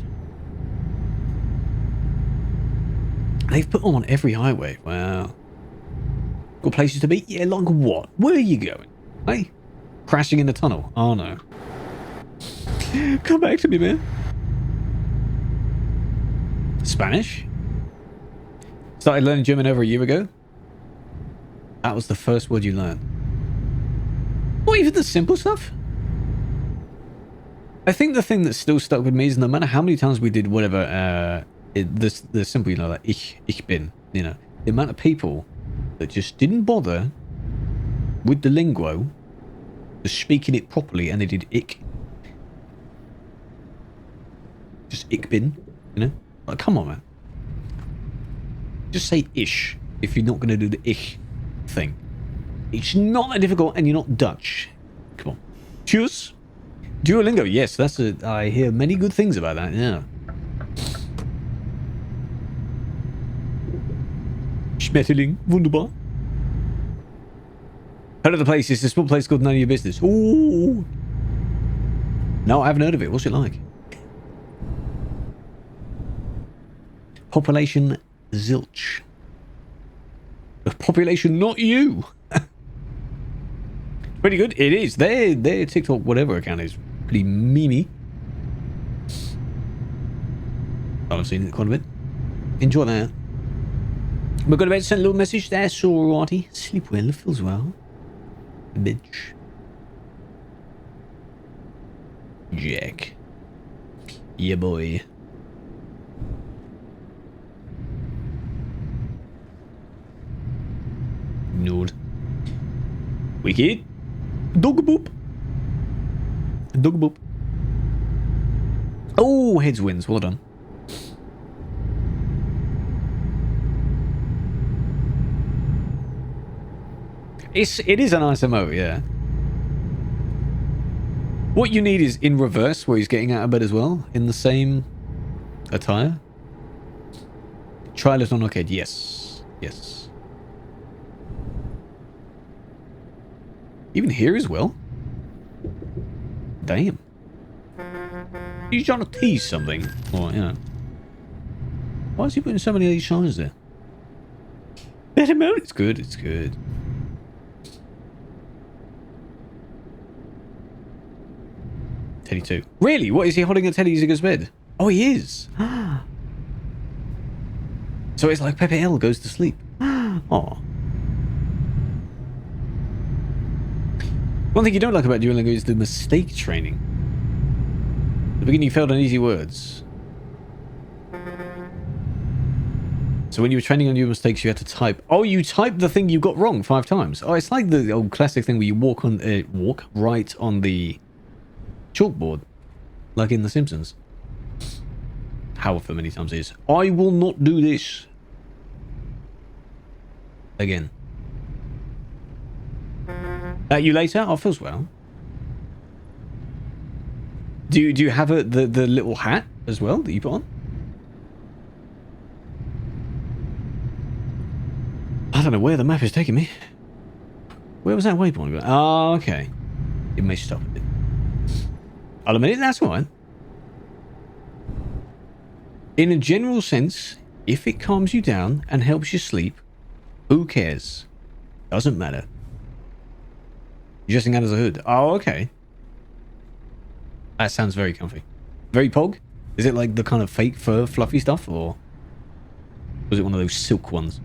They've put them on every highway. Wow. Got places to be? Yeah, like what? Where are you going? Hey? Crashing in the tunnel. Oh no. Come back to me, man. Spanish? Started learning German over a year ago. That was the first word you learned. What, even the simple stuff? I think the thing that still stuck with me is no matter how many times we did whatever, the simple, you know, like ich bin, you know, the amount of people that just didn't bother with the lingo, just speaking it properly, and they did ich. Just ich bin, you know? Like, come on, man. Just say ish if you're not going to do the ich thing. It's not that difficult, and you're not Dutch. Come on. Cheers. Duolingo, yes, I hear many good things about that, yeah. Schmetterling, wunderbar. Heard of the place? It's a small place called None of Your Business. Ooh. No, I haven't heard of it. What's it like? Population zilch. The population, not you. Pretty good. It is. Their TikTok whatever account is pretty memey. I've seen it quite a bit. Enjoy that. We're going to send a little message there. Sorority. Sleep well. Feels well. Bitch. Jack. Yeah, boy. Ignored. Wicked. Dog boop. Dog boop. Oh, heads wins. Well done. It is a nice emote, yeah. What you need is in reverse, where he's getting out of bed as well, in the same attire. Trial is on arcade. Yes. Yes. Even here as well? Damn. He's trying to tease something. Or, you know. Why is he putting so many of these shines there? That amount? It's good, it's good. Teddy 2. Really? What, is he holding a Teddy Zigger's bed? Oh, he is. So it's like Pepe L goes to sleep. Oh. One thing you don't like about Duolingo is the mistake training. At the beginning you failed on easy words. So when you were training on your mistakes, you had to type. Oh, you typed the thing you got wrong 5 times. Oh, it's like the old classic thing where you walk right on the chalkboard, like in The Simpsons. However many times it is. I will not do this again. You later? Oh, feels well. Do you have the little hat as well that you put on? I don't know where the map is taking me. Where was that waypoint going? Oh, okay. It may stop a bit. I'll admit it, that's alright. In a general sense, if it calms you down and helps you sleep, who cares? Doesn't matter. You're dressing out as a hood. Oh, okay. That sounds very comfy. Very pog? Is it like the kind of fake fur fluffy stuff, or was it one of those silk ones?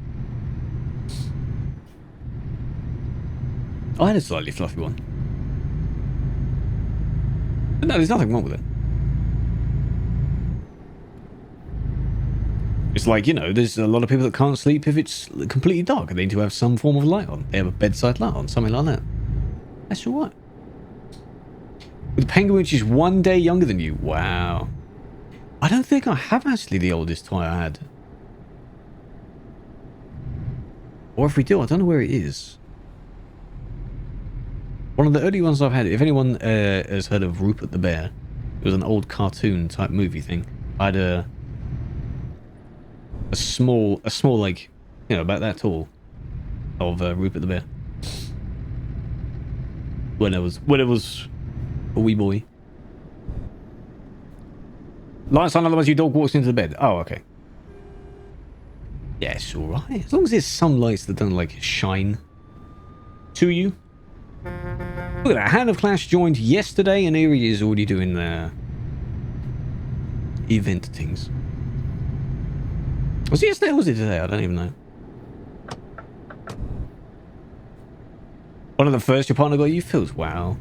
I had a slightly fluffy one. But no, there's nothing wrong with it. It's like, you know, there's a lot of people that can't sleep if it's completely dark. They need to have some form of light on. They have a bedside light on, something like that. That's alright. With a penguin which is 1 day younger than you. Wow. I don't think I have actually the oldest toy I had. Or if we do, I don't know where it is. One of the early ones I've had, if anyone has heard of Rupert the Bear, it was an old cartoon type movie thing. I had a small like, you know, about that tall of Rupert the Bear. When it was a wee boy. Lights on, otherwise your dog walks into the bed. Oh, okay. Yeah, it's alright. As long as there's some lights that don't, like, shine to you. Look at that. Hand of Clash joined yesterday, and here he is already doing the event things. Was it yesterday or was it today? I don't even know. One of the first your partner got you feels. Wow.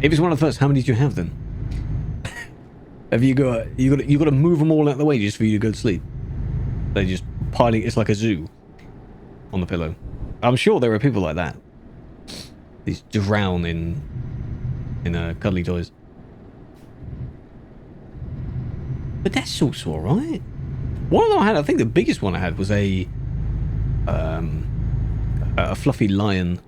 If it's one of the first, how many did you have then? Have you got to move them all out of the way just for you to go to sleep? They just piling. It's like a zoo on the pillow. I'm sure there are people like that. These drown in cuddly toys. But that's also alright. One of them I had, I think the biggest one I had was a fluffy lion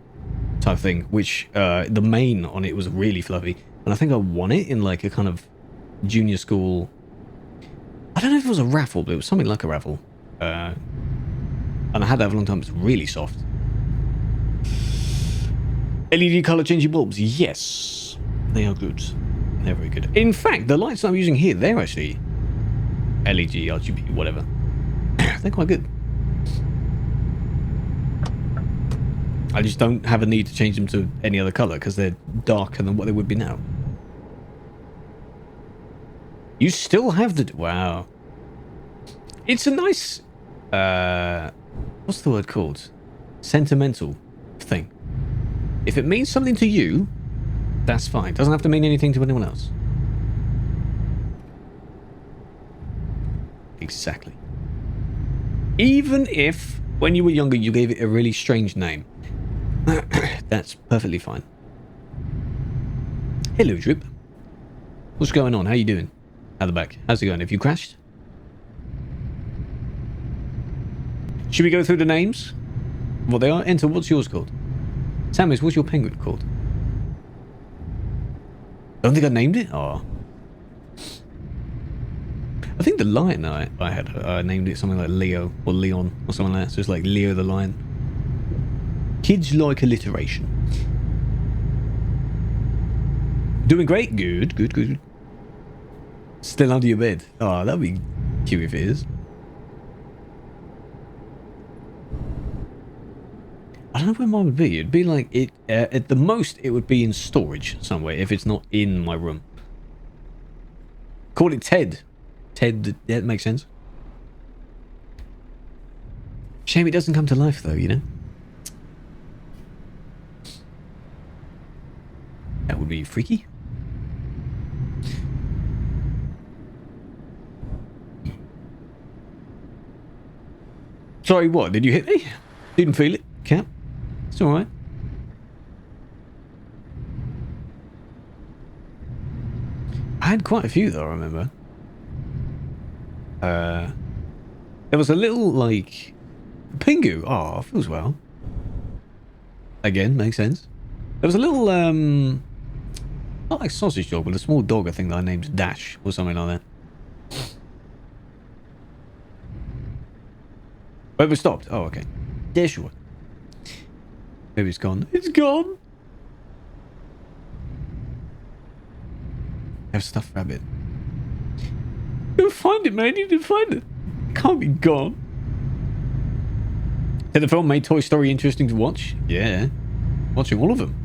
type thing, which the mane on it was really fluffy, and I think I won it in like a kind of junior school. I don't know if it was a raffle, but it was something like a raffle. And I had that for a long time. It's really soft. LED color changing bulbs, yes, they are good. They're very good. In fact, the lights I'm using here, they're actually LED, RGB, whatever. They're quite good. I just don't have a need to change them to any other color because they're darker than what they would be now. You still have the... Wow. It's a nice... what's the word called? Sentimental thing. If it means something to you, that's fine. Doesn't have to mean anything to anyone else. Exactly. Even if, when you were younger, you gave it a really strange name. That's perfectly fine. Hello, Drip. What's going on? How you doing? At the back. How's it going? Have you crashed? Should we go through the names? What they are? Enter, what's yours called? Samus, what's your penguin called? Don't think I named it? Oh. I think the lion I had, named it something like Leo or Leon or something like that. So it's like Leo the lion. Kids like alliteration. Doing great? Good, good, good. Still under your bed? Oh, that'd be cute if it is. I don't know where mine would be. It'd be like it. At the most, it would be in storage somewhere if it's not in my room. Call it Ted. Ted. Yeah, that makes sense. Shame it doesn't come to life, though. You know. That would be freaky. Sorry, what? Did you hit me? Didn't feel it, Cap. It's alright. I had quite a few though, I remember. There was a little, like... Pingu. Oh, feels well. Again, makes sense. There was a little, not like sausage dog, but a small dog, I think, that I named Dash or something like that. Oh, it stopped. Oh, okay. Yeah, sure. Maybe it's gone. It's gone! Have stuffed rabbit. Go find it, man. You didn't find it. It can't be gone. Did the film made Toy Story interesting to watch? Yeah. Watching all of them.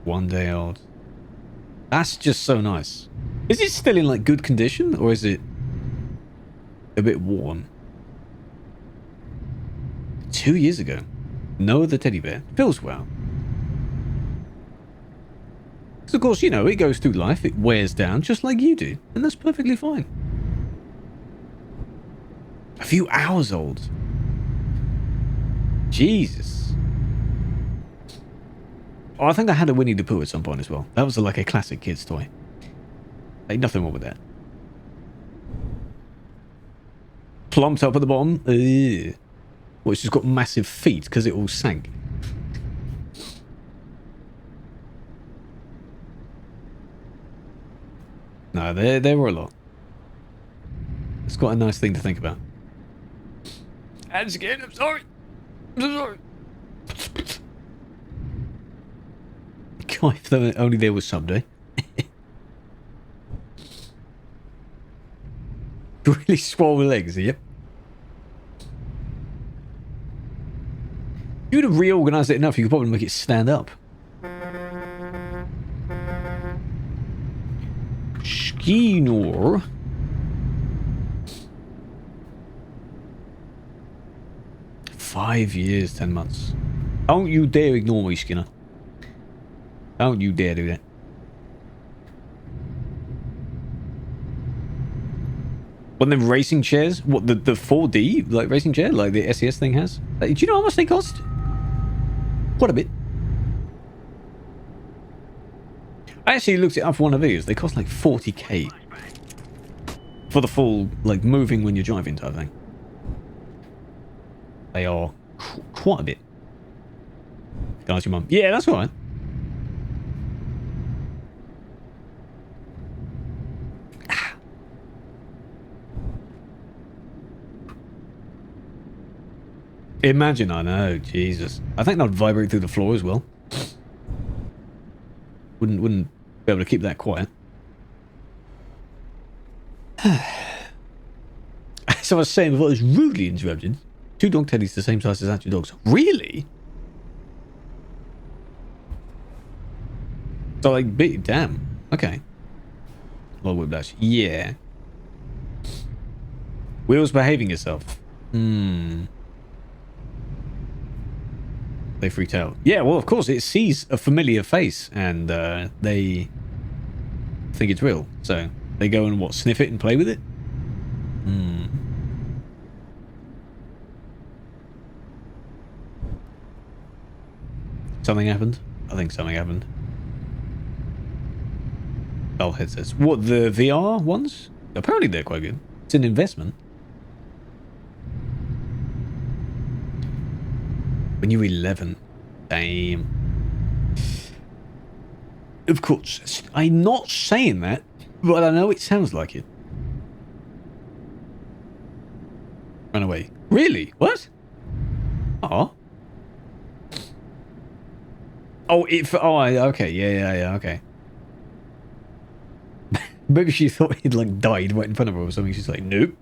One day old. That's just so nice. Is it still in like good condition or is it a bit worn? 2 years ago. No other teddy bear. Feels well. Because of course, you know, it goes through life. It wears down just like you do. And that's perfectly fine. A few hours old. Jesus. Oh, I think I had a Winnie the Pooh at some point as well. That was like a classic kid's toy. Like, nothing wrong with that. Plumped up at the bottom. Ugh. Well, it's just got massive feet because it all sank. No, there were a lot. It's got a nice thing to think about. I'm scared. I'm sorry. I'm so sorry. God, if only there was someday. Really swollen legs, yep. If you'd have reorganized it enough, you could probably make it stand up. Skinor. Five years, 10 months. Don't you dare ignore me, Skinner. Don't you dare do that. What, the racing chairs? What, the 4D like racing chair like the SES thing has? Do you know how much they cost? Quite a bit. I actually looked it up for one of these. They cost like 40k. For the full, like, moving when you're driving type thing. They are quite a bit. Can I ask your mum? Yeah, that's alright. Imagine, I know, Jesus. I think that would vibrate through the floor as well. Wouldn't be able to keep that quiet. So I was saying before I was rudely interrupted. 2 dog teddies the same size as actual dogs. Really? So like, big, damn. Okay. Log whiplash. Yeah. Wheels behaving yourself. They freaked out. Yeah, well, of course, it sees a familiar face and they think it's real. So they go and what, sniff it and play with it? Something happened? I think something happened. Oh, headsets. What, the VR ones? Apparently they're quite good. It's an investment. When you're 11. Damn. Of course. I'm not saying that, but I know it sounds like it. Run away. Really? What? Oh. Oh, okay. Yeah, okay. Maybe she thought he'd like died right in front of her or something. She's like, nope.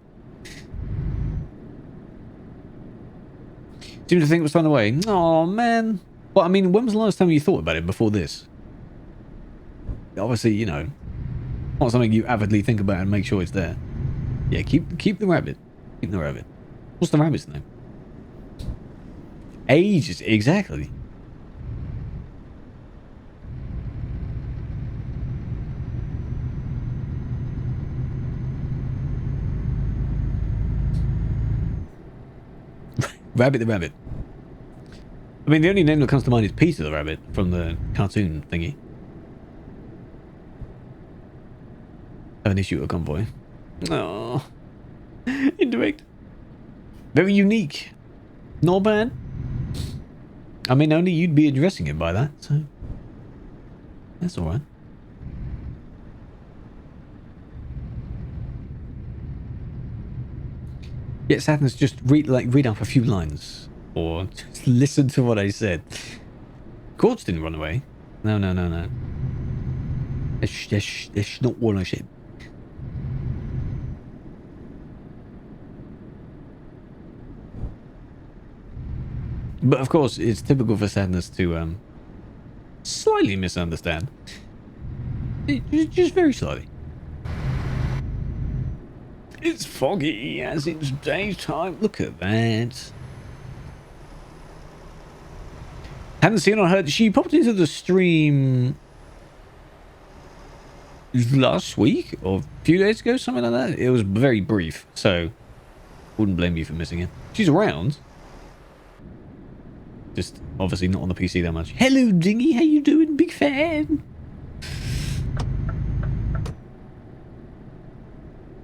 Seemed to think it was thrown away. Oh, man. Well, I mean, when was the last time you thought about it before this? Obviously, you know, not something you avidly think about and make sure it's there. Yeah, keep the rabbit. Keep the rabbit. What's the rabbit's name? Ages, exactly. Rabbit the rabbit. I mean, the only name that comes to mind is Peter the rabbit from the cartoon thingy. Have an issue with Convoy. Oh, indirect. Very unique. Not bad. I mean, only you'd be addressing it by that, so that's all right. Yeah, Sadness, just read up a few lines. Or just listen to what I said. Quartz didn't run away. No. That's not what I said. But of course, it's typical for Sadness to slightly misunderstand. Just very slightly. It's foggy as it's daytime. Look at that. Hadn't seen or heard. She popped into the stream last week or a few days ago, something like that. It was very brief, so wouldn't blame you for missing it. She's around. Just obviously not on the PC that much. Hello, Dingy. How you doing? Big fan.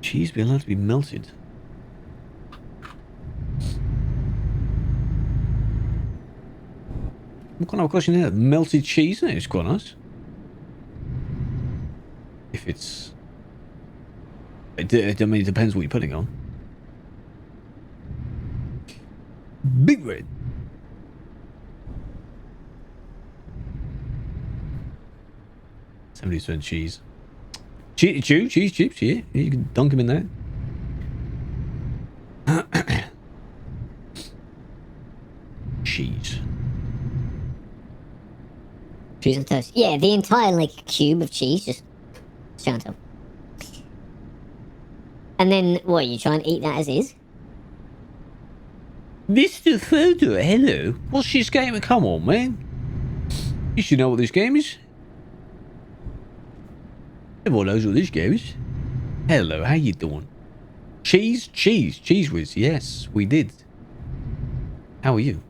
Cheese be allowed to be melted. What kind of question is that? Melted cheese? It's quite nice. If it's... I mean, it depends what you're putting on. Big Red. Somebody's doing cheese. Cheese chips, yeah. You can dunk them in there. cheese. Cheese on toast. Yeah, the entire, like, cube of cheese, just straight on top. And then, what, you try and eat that as is? Mr. Photo, hello. What's this game? Come on, man. You should know what this game is. Everyone knows what this game is. Hello, how you doing? Cheese whiz. Yes, we did. How are you?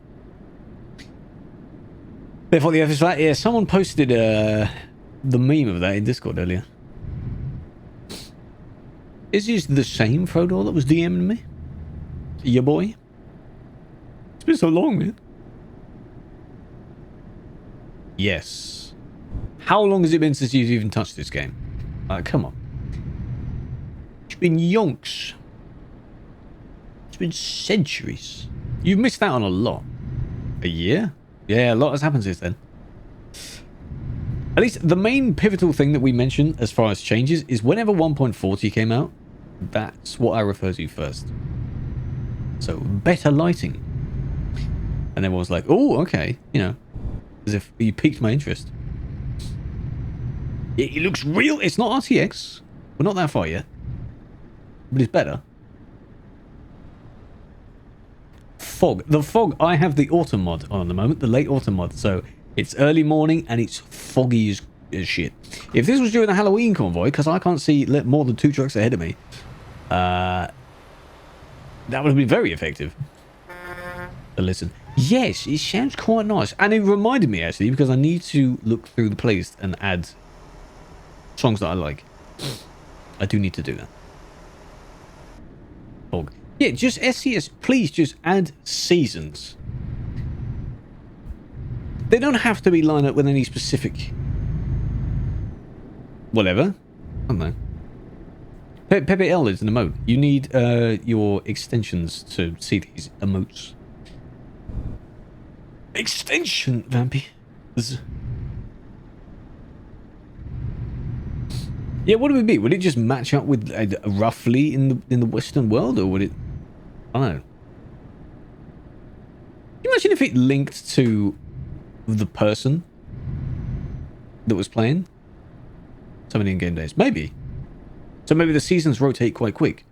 Therefore, the office flat. Yeah, someone posted the meme of that in Discord earlier. Is this the same Frodor that was DMing me? Your boy? It's been so long, man. Yes. How long has it been since you've even touched this game? Come on. It's been yonks. It's been centuries. You've missed out on a lot. A year? Yeah, a lot has happened since then. At least the main pivotal thing that we mentioned as far as changes is whenever 1.40 came out, that's what I refer to first. So, better lighting. And everyone was like, oh, okay. You know, as if you piqued my interest. It looks real. It's not RTX. We're not that far yet. But it's better. Fog. The fog, I have the autumn mod on at the moment. The late autumn mod. So it's early morning and it's foggy as shit. If this was during the Halloween convoy, because I can't see more than 2 trucks ahead of me, that would have been very effective. So listen. Yes, it sounds quite nice. And it reminded me, actually, because I need to look through the playlist and add songs that I like. I do need to do that. Fog. Yeah, just SCS. Please just add seasons. They don't have to be lined up with any specific... whatever. I don't know. Pepe L is an emote. You need your extensions to see these emotes. Extension, Vampy. Yeah, what would it be? Would it just match up with roughly in the Western world, or would it? I don't know. Can you imagine if it linked to the person that was playing? So many in-game days, maybe. So maybe the seasons rotate quite quick.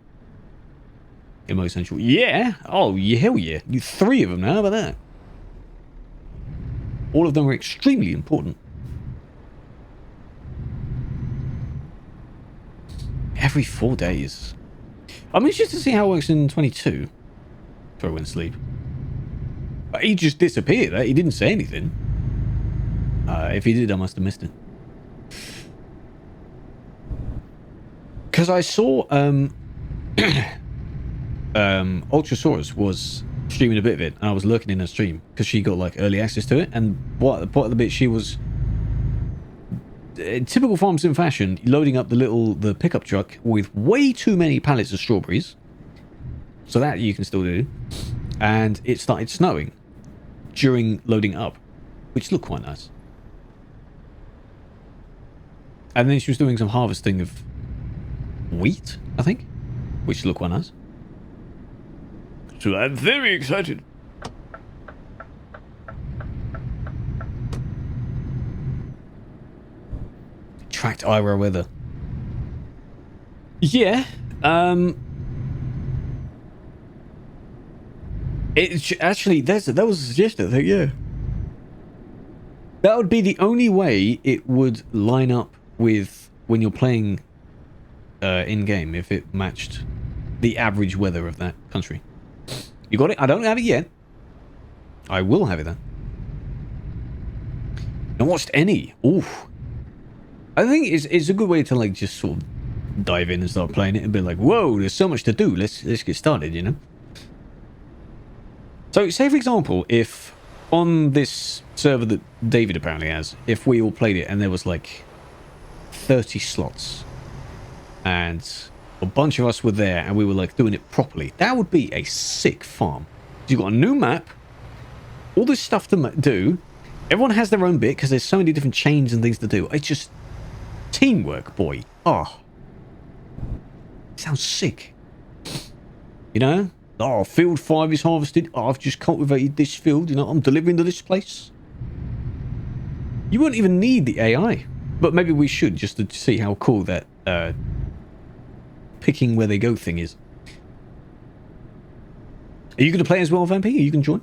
Emo Central, yeah. Oh, yeah, hell yeah. 3 of them now. How about that? All of them are extremely important. Every 4 days. I'm interested to see how it works in 22. Before I went to sleep. He just disappeared. He didn't say anything. If he did, I must have missed it. Because I saw Ultrasaurus was streaming a bit of it, and I was lurking in her stream because she got like early access to it. And part of the bit she was, in typical farm sim fashion, loading up the pickup truck with way too many pallets of strawberries. So that you can still do, and it started snowing during loading up, which looked quite nice. And then she was doing some harvesting of wheat, I think, which looked quite nice. So I'm very excited. Tracked Ira weather. Yeah. It actually that was a suggestion, I think, yeah. That would be the only way it would line up with when you're playing in-game, if it matched the average weather of that country. You got it? I don't have it yet. I will have it then. I watched any. Oof. I think it's a good way to like just sort of dive in and start playing it and be like, whoa, there's so much to do. Let's get started, you know? So say for example, if on this server that David apparently has, if we all played it and there was like 30 slots and a bunch of us were there and we were like doing it properly, that would be a sick farm. You've got a new map, all this stuff to do, everyone has their own bit because there's so many different chains and things to do. It's just teamwork, boy. Oh, sounds sick. You know, Oh, field 5 is harvested. Oh, I've just cultivated this field. You know, I'm delivering to this place. You won't even need the AI. But maybe we should, just to see how cool that picking where they go thing is. Are you going to play as well, Vampy? You can join.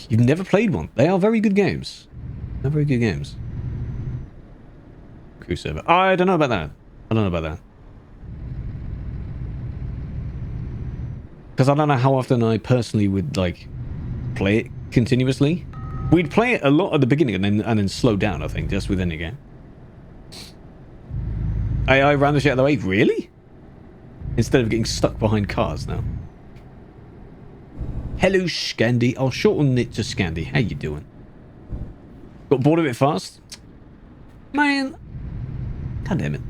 You've never played one. They are very good games. They're very good games. Crew server. I don't know about that. I don't know about that. Because I don't know how often I personally would, like, play it continuously. We'd play it a lot at the beginning and then slow down, I think, just within the game. AI ran the shit out of the way? Really? Instead of getting stuck behind cars now. Hello, Scandy. I'll shorten it to Scandy. How you doing? Got bored of it fast? Man. God damn it.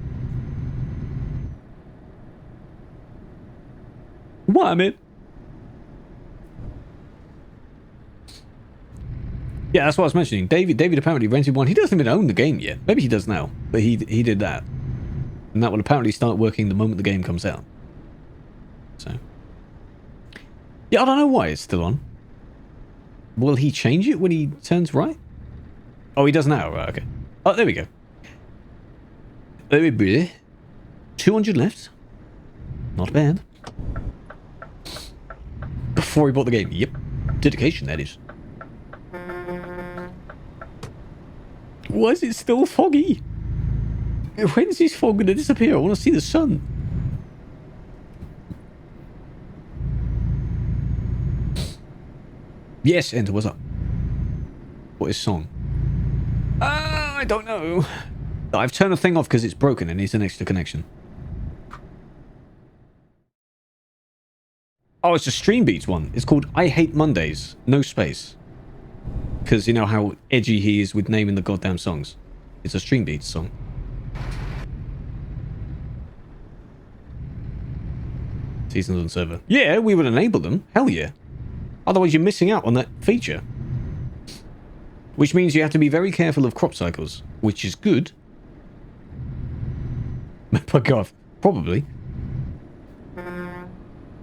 What, man? Yeah, that's what I was mentioning. David apparently rented one. He doesn't even own the game yet. Maybe he does now, but he did that. And that will apparently start working the moment the game comes out. So. Yeah, I don't know why it's still on. Will he change it when he turns right? Oh, he does now. Right, okay. Oh, there we go. There we go. 200 left. Not bad. Before he bought the game. Yep. Dedication, that is. Why is it still foggy? When's this fog going to disappear? I want to see the sun. Yes, Enter, what's up? What is song? I don't know. I've turned the thing off because it's broken and needs an extra connection. Oh, it's a Stream Beats one. It's called I Hate Mondays. No space. Because you know how edgy he is with naming the goddamn songs. It's a Stream Beats song. Seasons on server. Yeah, we would enable them. Hell yeah. Otherwise, you're missing out on that feature. Which means you have to be very careful of crop cycles, which is good. But God, probably.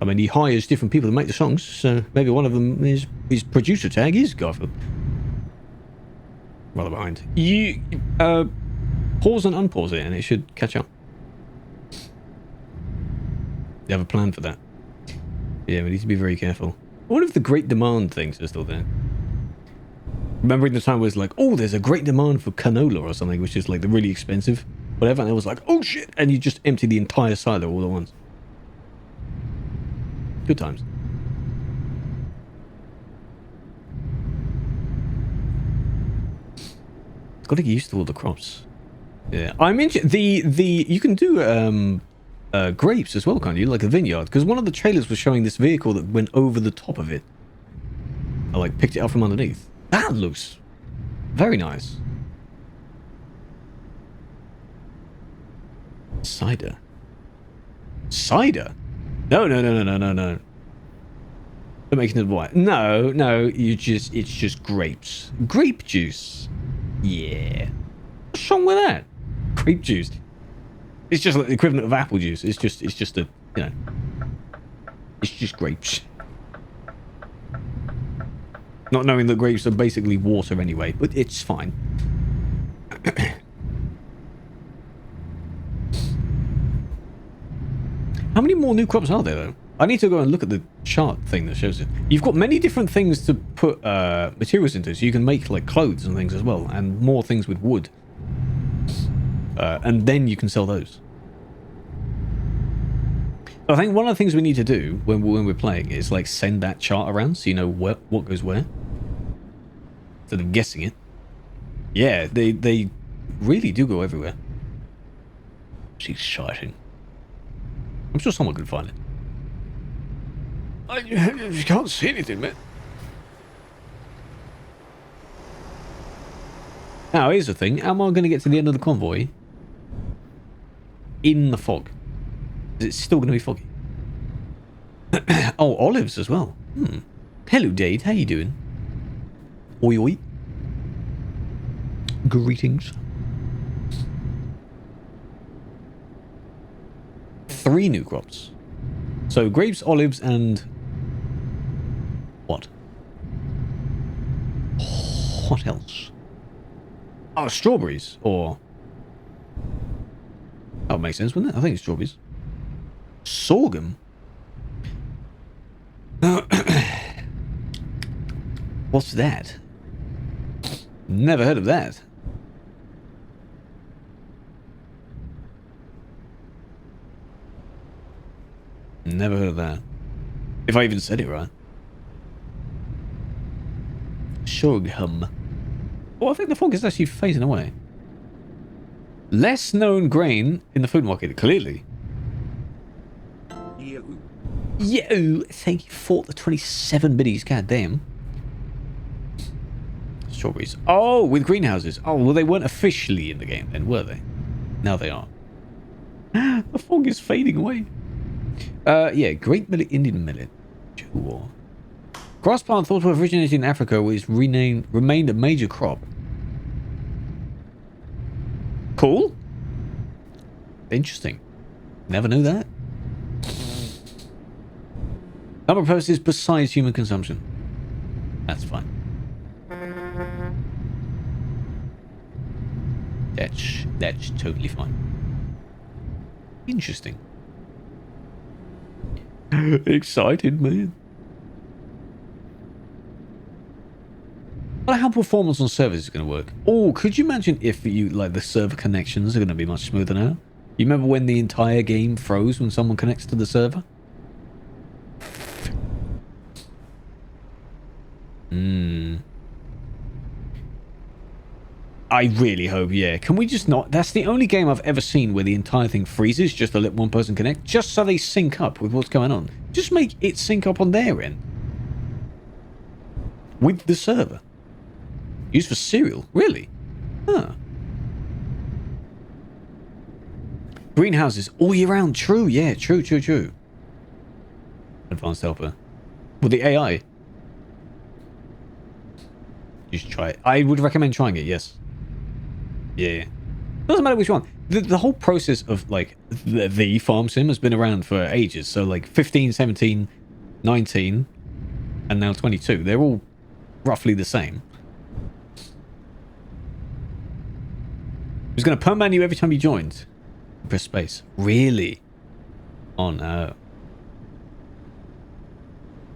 I mean, he hires different people to make the songs, so maybe one of them is his producer tag is Garfield. Rather behind. You pause and unpause it, and it should catch up. You have a plan for that. Yeah, we need to be very careful. What if the great demand things are still there? Remembering the time where it's like, oh, there's a great demand for canola or something, which is like the really expensive whatever, and it was like, oh shit, and you just empty the entire silo all at once. Good times. Got to get used to all the crops. Yeah, I'm interested. You can do grapes as well, can't you? Like a vineyard, because one of the trailers was showing this vehicle that went over the top of it. I like picked it up from underneath. That looks very nice. Cider. Cider? No. They're making it white. No, it's just grapes. Grape juice. Yeah. What's wrong with that? Grape juice. It's just like the equivalent of apple juice. It's just a, you know, it's just grapes. Not knowing that grapes are basically water anyway, but it's fine. How many more new crops are there, though? I need to go and look at the chart thing that shows it. You've got many different things to put materials into, so you can make like clothes and things as well, and more things with wood. And then you can sell those. I think one of the things we need to do when we're playing is like send that chart around so you know what goes where. Instead of guessing it. Yeah, they really do go everywhere. It's exciting. I'm sure someone can find it. You can't see anything, man. Now, here's the thing. Am I going to get to the end of the convoy in the fog? Is it still going to be foggy? Oh, olives as well. Hello, Dade. How you doing? Oi, oi. Greetings. 3 new crops. So grapes, olives, and what? What else? Oh, strawberries, or that would make sense, wouldn't it? I think it's strawberries. Sorghum. What's that? Never heard of that. Never heard of that. If I even said it right. Sorghum. Oh, I think the fog is actually fading away. Less known grain in the food market, clearly. Yo, thank you for the 27 biddies, goddamn. Strawberries. Oh, with greenhouses. Oh, well, they weren't officially in the game then, were they? Now they are. The fog is fading away. Yeah, Great Millet, Indian Millet. Sure. Grass plant thought to have originated in Africa was remained a major crop. Cool. Interesting. Never knew that. Number of purposes besides human consumption. That's fine. That's totally fine. Interesting. Excited, man. I wonder how performance on servers is going to work. Oh, could you imagine if you like the server connections are going to be much smoother now? You remember when the entire game froze when someone connects to the server? I really hope, yeah. Can we just not? That's the only game I've ever seen where the entire thing freezes just to let one person connect, just so they sync up with what's going on. Just make it sync up on their end. With the server. Used for cereal? Really? Huh. Greenhouses all year round. True, yeah. True. Advanced helper. Well, the AI. Just try it. I would recommend trying it, yes. Yeah. Doesn't matter which one. The whole process of, like, the farm sim has been around for ages. So, like, 15, 17, 19, and now 22. They're all roughly the same. It was going to perman you every time you joined. Press space. Really? Oh, no.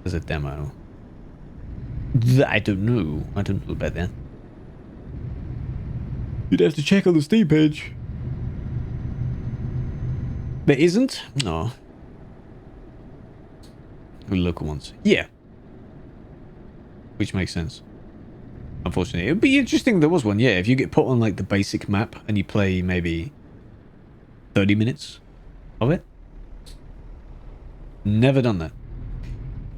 There's a demo. I don't know. I don't know about that. You'd have to check on the Steam page. There isn't? No. The local ones. Yeah. Which makes sense. Unfortunately. It would be interesting if there was one. Yeah, if you get put on like the basic map and you play maybe 30 minutes of it. Never done that.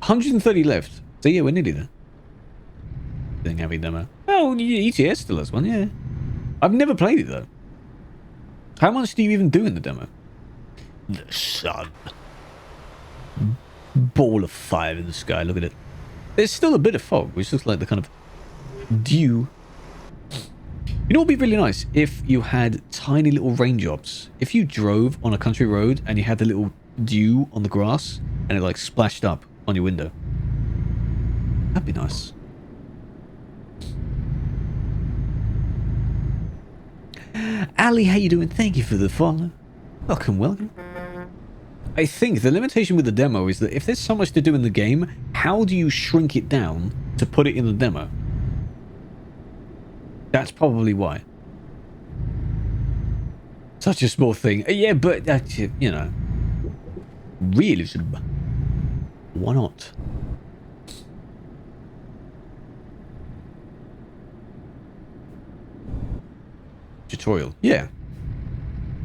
130 left. So yeah, we're nearly there. Didn't have a demo. Oh, ETS still has one, yeah. I've never played it though. How much do you even do in the demo? The sun. Ball of fire in the sky, look at it. There's still a bit of fog, which looks like the kind of dew. You know what would be really nice? If you had tiny little raindrops. If you drove on a country road and you had the little dew on the grass and it like splashed up on your window. That'd be nice. Ali, how you doing? Thank you for the follow. Welcome. I think the limitation with the demo is that if there's so much to do in the game, how do you shrink it down to put it in the demo? That's probably why. Such a small thing. Yeah, but that's, you know, realism. Why not? Tutorial. Yeah.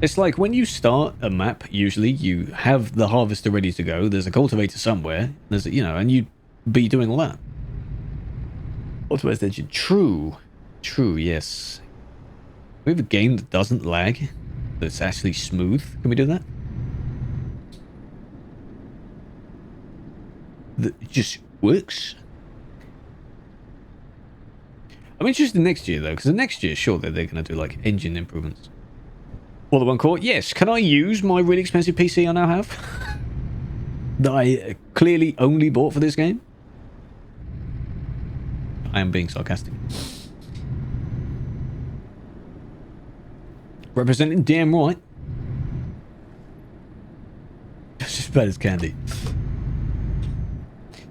It's like when you start a map, usually you have the harvester ready to go. There's a cultivator somewhere. There's a, you know, and you'd be doing all that. Optimized engine. True, yes. We have a game that doesn't lag. That's actually smooth. Can we do that? That just works. I'm interested in next year though, because the next year, sure, they're going to do like engine improvements. Or the one called, yes, can I use my really expensive PC I now have? That I clearly only bought for this game? I am being sarcastic. Representing damn right. Just as bad as Candy.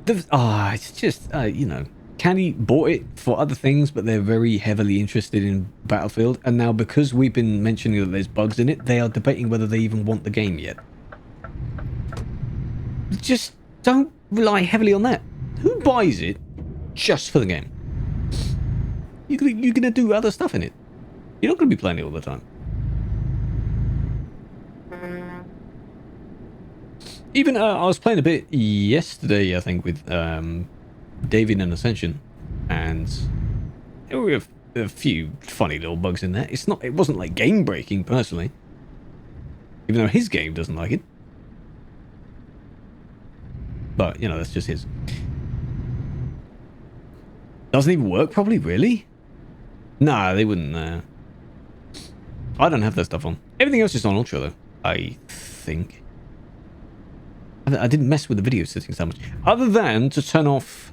It's just, you know, Candy bought it for other things, but they're very heavily interested in Battlefield. And now because we've been mentioning that there's bugs in it, they are debating whether they even want the game yet. Just don't rely heavily on that. Who buys it just for the game? You're going to do other stuff in it. You're not going to be playing it all the time. Even I was playing a bit yesterday, I think, with David and Ascension, and there were a few funny little bugs in there. It wasn't like game breaking personally, even though his game doesn't like it. But you know, that's just his. Doesn't even work properly, really? Nah, they wouldn't. I don't have that stuff on. Everything else is on Ultra though, I think. I didn't mess with the video settings that much. Other than to turn off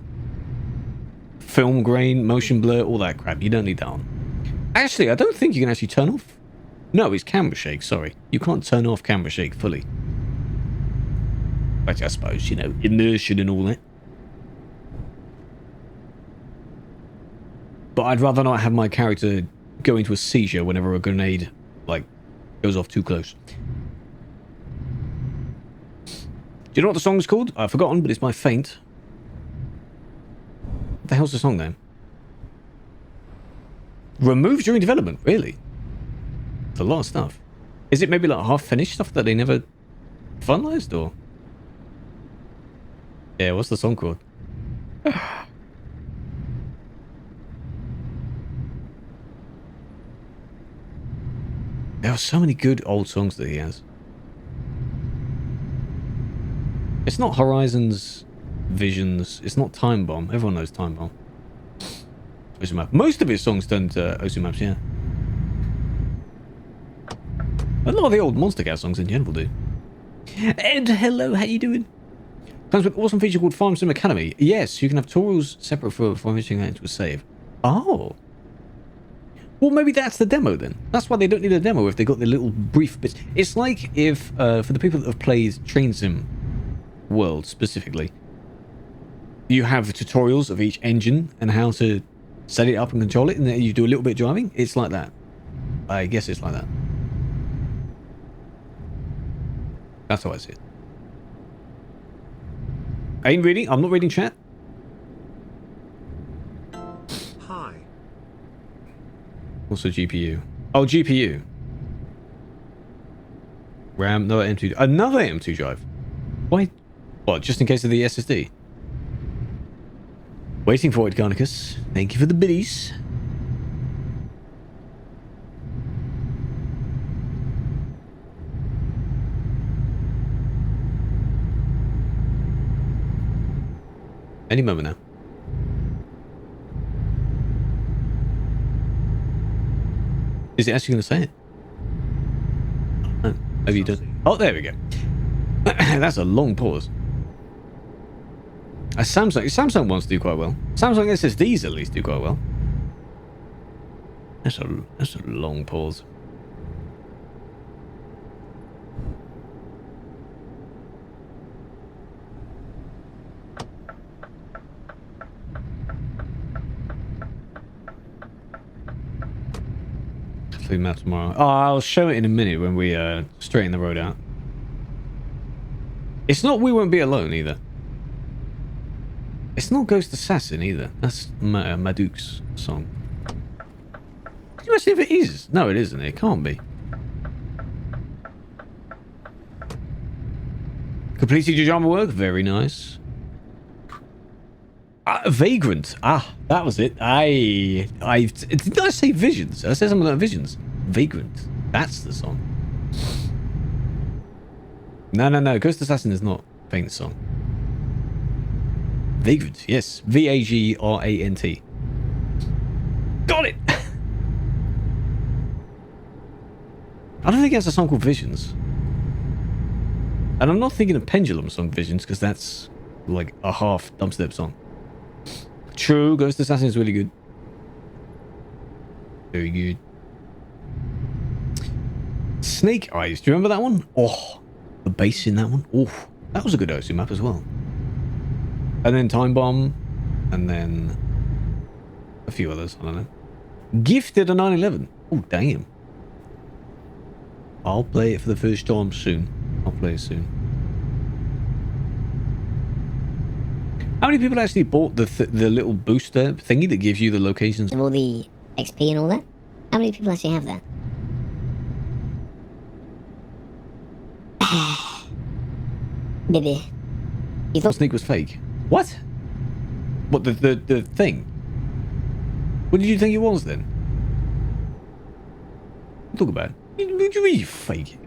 film grain, motion blur, all that crap. You don't need that on. Actually, I don't think you can actually turn off. No, it's camera shake, sorry. You can't turn off camera shake fully. But I suppose, you know, immersion and all that. But I'd rather not have my character go into a seizure whenever a grenade, like, goes off too close. Do you know what the song's called? I've forgotten, but it's by Faint. What the hell's the song then? Removed during development, really? It's a lot of stuff. Is it maybe like half finished stuff that they never finalized, or? Yeah, what's the song called? There are so many good old songs that he has. It's not Horizons, Visions. It's not Time Bomb. Everyone knows Time Bomb. Osumap. Most of his songs turned to Osumaps, yeah. A lot of the old Monster Cat songs in general do. Ed, hello, how you doing? Comes with an awesome feature called Farm Sim Academy. Yes, you can have tutorials separate for formatting that into a save. Oh. Well, maybe that's the demo then. That's why they don't need a demo if they got the little brief bits. It's like if, for the people that have played Train Sim World specifically, you have tutorials of each engine and how to set it up and control it, and then you do a little bit of driving. It's like that. I guess it's like that. That's how I see it. I ain't reading. I'm not reading chat. Hi. Also GPU. Oh, GPU. RAM, no M2. Another M2 drive. Why? What, just in case of the SSD? Waiting for it, Garnicus. Thank you for the biddies. Any moment now. Is it actually going to say it? Oh, have you done? Oh, there we go. That's a long pause. Samsung ones do quite well. Samsung SSDs at least do quite well. That's a long pause. Definitely map tomorrow. Oh, I'll show it in a minute when we straighten the road out. It's not We Won't Be Alone either. It's not Ghost Assassin either. That's Maduk's song. Can you imagine if it is? No, it isn't. It can't be. Completed your drama work? Very nice. Vagrant. Ah, that was it. Did I say Visions? I said something like Visions. Vagrant. That's the song. No. Ghost Assassin is not Faint's song. Vagrant, yes. Vagrant. Got it! I don't think it has a song called Visions. And I'm not thinking of Pendulum song Visions, because that's like a half dubstep song. True, Ghost Assassin is really good. Very good. Snake Eyes, do you remember that one? Oh, the bass in that one. Oh, that was a good OC map as well. And then Time Bomb, and then a few others, I don't know. Gifted a 911. Oh, damn. I'll play it for the first time soon. I'll play it soon. How many people actually bought the little booster thingy that gives you the locations? Of all the XP and all that? How many people actually have that? Maybe. You thought Snake was fake. What? What, the thing? What did you think it was then? Talk about it. What do you mean fake?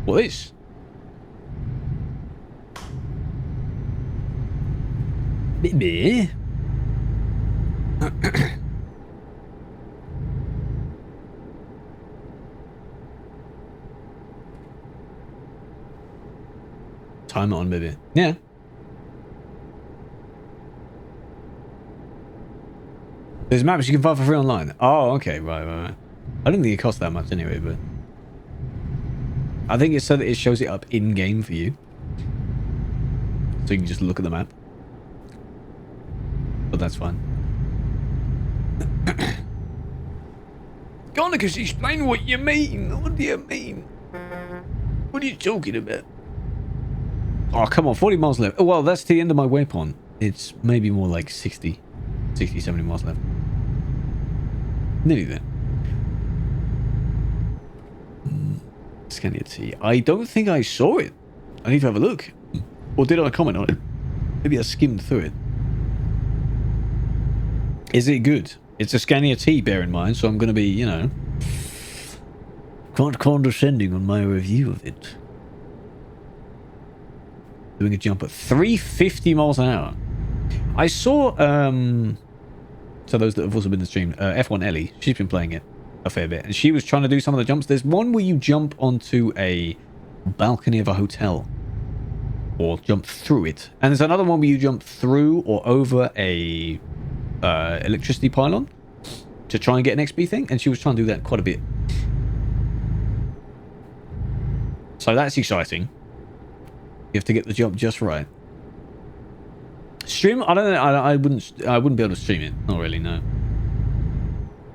What is? Baby. Time it on, baby. Yeah. There's maps you can find for free online. Oh, okay, right. I don't think it costs that much anyway, but I think it's so that it shows it up in game for you, so you can just look at the map. But that's fine. Garnicus, explain what you mean. What do you mean? What are you talking about? Oh, come on, 40 miles left. Oh, well, that's the end of my waypoint. It's maybe more like 60, 70 miles left. Nearly there. Scania T. I don't think I saw it. I need to have a look. Or did I comment on it? Maybe I skimmed through it. Is it good? It's a Scania T, bear in mind, so I'm going to be, you know, quite condescending on my review of it. Doing a jump at 350 miles an hour. I saw, so those that have also been in the stream, F1 Ellie, she's been playing it a fair bit, and she was trying to do some of the jumps. There's one where you jump onto a balcony of a hotel, or jump through it, and there's another one where you jump through or over a electricity pylon to try and get an XP thing, and she was trying to do that quite a bit. So that's exciting. You have to get the jump just right. Stream? I don't know. I wouldn't be able to stream it. Not really, no.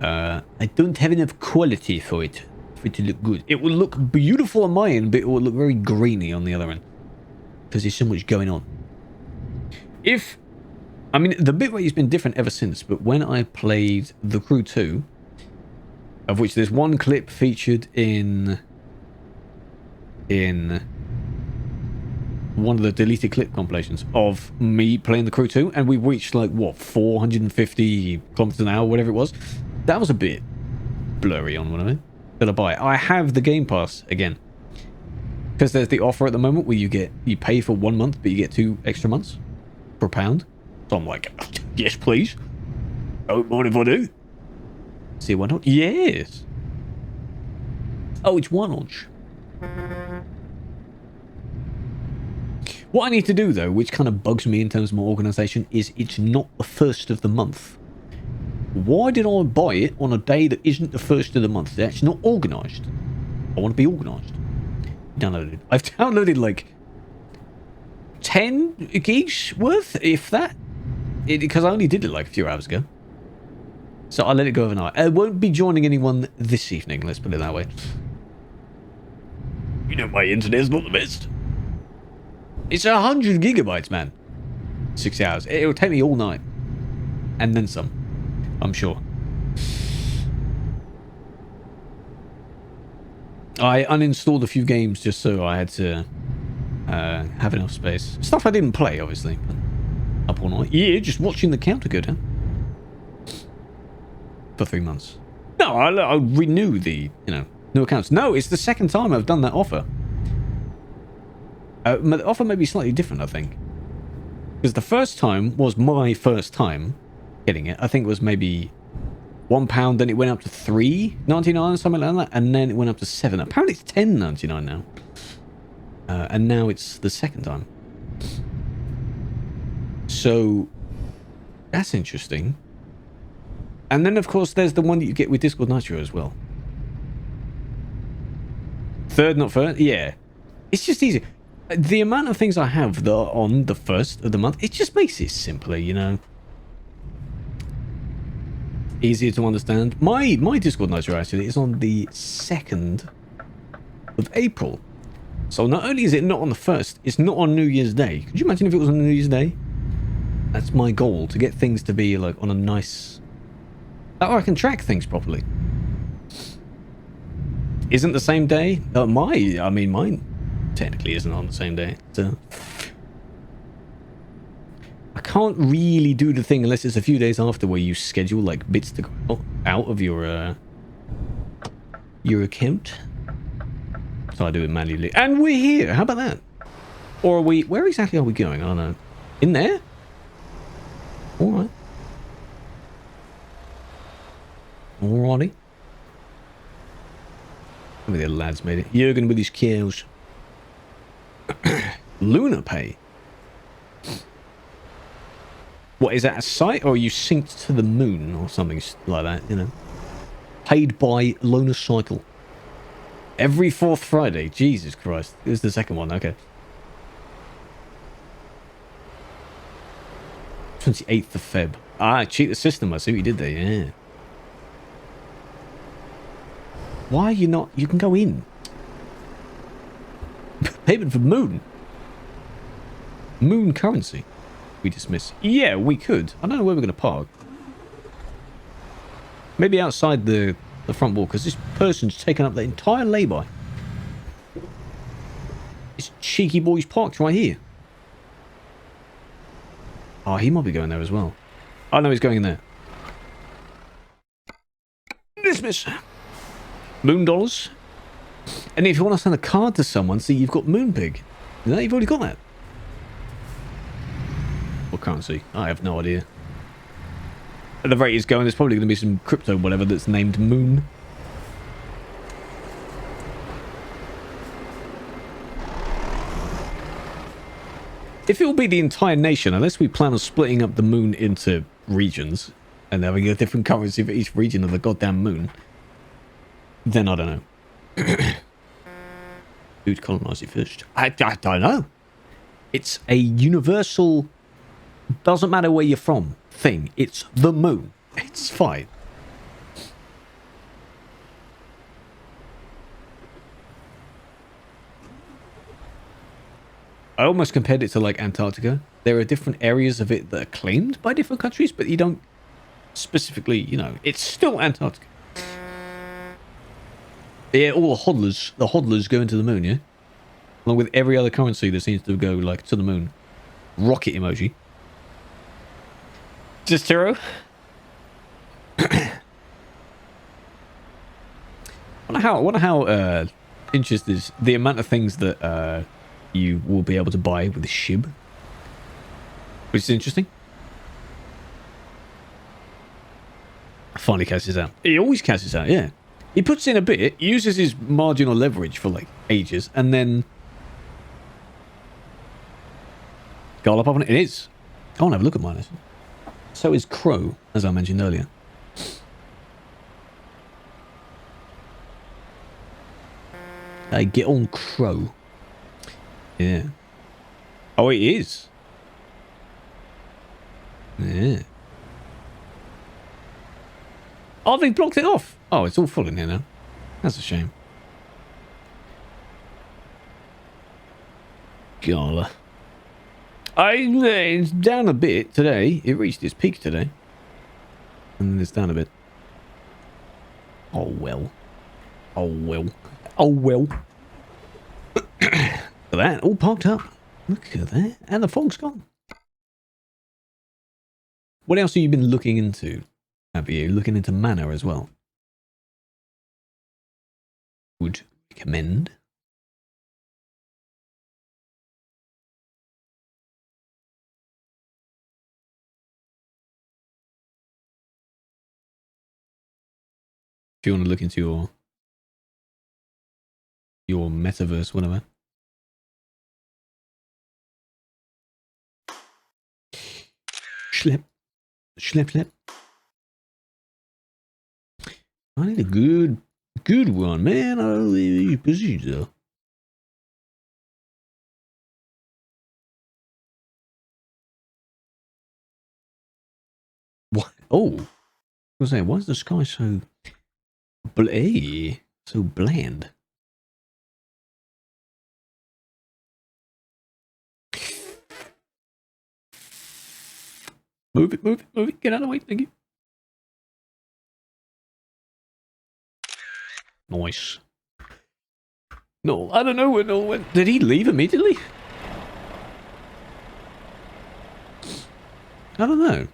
I don't have enough quality for it to look good. It will look beautiful on my end, but it will look very grainy on the other end, because there's so much going on. I mean, the bit rate's been different ever since, but when I played The Crew 2, of which there's one clip featured in one of the deleted clip compilations of me playing The Crew 2, and we reached like, what, 450 kilometers an hour, whatever it was. That was a bit blurry on one of it. Did I buy it? I have the Game Pass again, because there's the offer at the moment where you pay for 1 month, but you get 2 extra months for £1. So I'm like, yes, please. Don't mind if I do. See, why not? Yes. Oh, it's 1 inch. What I need to do, though, which kind of bugs me in terms of my organisation, is it's not the first of the month. Why did I buy it on a day that isn't the first of the month? That's not organised. I want to be organised. Downloaded. I've downloaded like 10 gigs worth, if that. Because I only did it like a few hours ago. So I'll let it go overnight. I won't be joining anyone this evening, let's put it that way. You know my internet's not the best. It's 100 gigabytes, man. 6 hours. It'll take me all night. And then some, I'm sure. I uninstalled a few games just so I had to have enough space. Stuff I didn't play, obviously. Up all night. Yeah, just watching the counter go down. For 3 months. No, I'll renew the, new accounts. No, it's the second time I've done that offer. The offer may be slightly different, I think. Because the first time was my first time getting it. I think it was maybe £1, then it went up to $3.99 or something like that, and then it went up to $7. Apparently it's $10.99 now. And now it's the second time. So that's interesting. And then of course there's the one that you get with Discord Nitro as well. Third, not first? Yeah. It's just easy. The amount of things I have that are on the first of the month, it just makes it simpler, you know. Easier to understand. My Discord Nitro actually is on the 2nd of April. So not only is it not on the 1st, it's not on New Year's Day. Could you imagine if it was on New Year's Day? That's my goal, to get things to be like on a nice... Or I can track things properly. Isn't the same day? Mine technically isn't on the same day. So I can't really do the thing unless it's a few days after where you schedule like bits to go out of your account. So I do it manually. And we're here. How about that? Or are we... Where exactly are we going? I don't know. In there? Alright. Alrighty. How many lads made it? Jurgen with his cows. Lunar Pay. What, is that a site or are you synced to the moon or something like that, you know? Paid by Lunar Cycle. Every 4th Friday. Jesus Christ. This is the second one, okay. 28th of Feb. Ah, cheat the system. I see what you did there, yeah. Why are you not... You can go in. Payment for moon. Moon currency. We dismiss. Yeah, we could. I don't know where we're going to park. Maybe outside the front wall, because this person's taken up the entire lay-by. This cheeky boy's parked right here. Oh, he might be going there as well. I know he's going in there. Dismiss. Moon dollars. And if you want to send a card to someone, see, you've got Moonpig. You know, you've already got that. What currency? I have no idea. At the rate it's going, there's probably going to be some crypto whatever that's named Moon. If it will be the entire nation, unless we plan on splitting up the moon into regions and having a different currency for each region of the goddamn moon, then I don't know. Who'd colonize it first? I don't know. It's a universal, doesn't matter where you're from thing. It's the moon. It's fine. I almost compared it to like Antarctica. There are different areas of it that are claimed by different countries, but you don't specifically, you know, it's still Antarctica. Yeah, all the hodlers go into the moon, yeah? Along with every other currency that seems to go, like, to the moon. Rocket emoji. Just Tiro. wonder how interested is the amount of things that you will be able to buy with the SHIB. Which is interesting. Finally cashes out. He always cashes out, yeah. He puts in a bit, uses his marginal leverage for like ages, and then go up on it. It is. I want to have a look at mine. So is Crow, as I mentioned earlier. Hey, get on Crow. Yeah. Oh, it is. Yeah. Oh, they blocked it off. Oh, it's all full in here now. That's a shame. Gala. It's down a bit today. It reached its peak today. And then it's down a bit. Oh, well. Oh, well. Oh, well. Look at that. All parked up. Look at that. And the fog's gone. What else have you been looking into? Have you looking into mana as well? Would recommend. If you want to look into your metaverse, whatever. Schlep. Schlep, schlep. I need a good one, man. I don't leave these positions, though. What? Oh. I was saying, why is the sky so... so bland? Move it, move it, move it. Get out of the way. Thank you. Nice. No, I don't know where Noel went. Did he leave immediately? I don't know.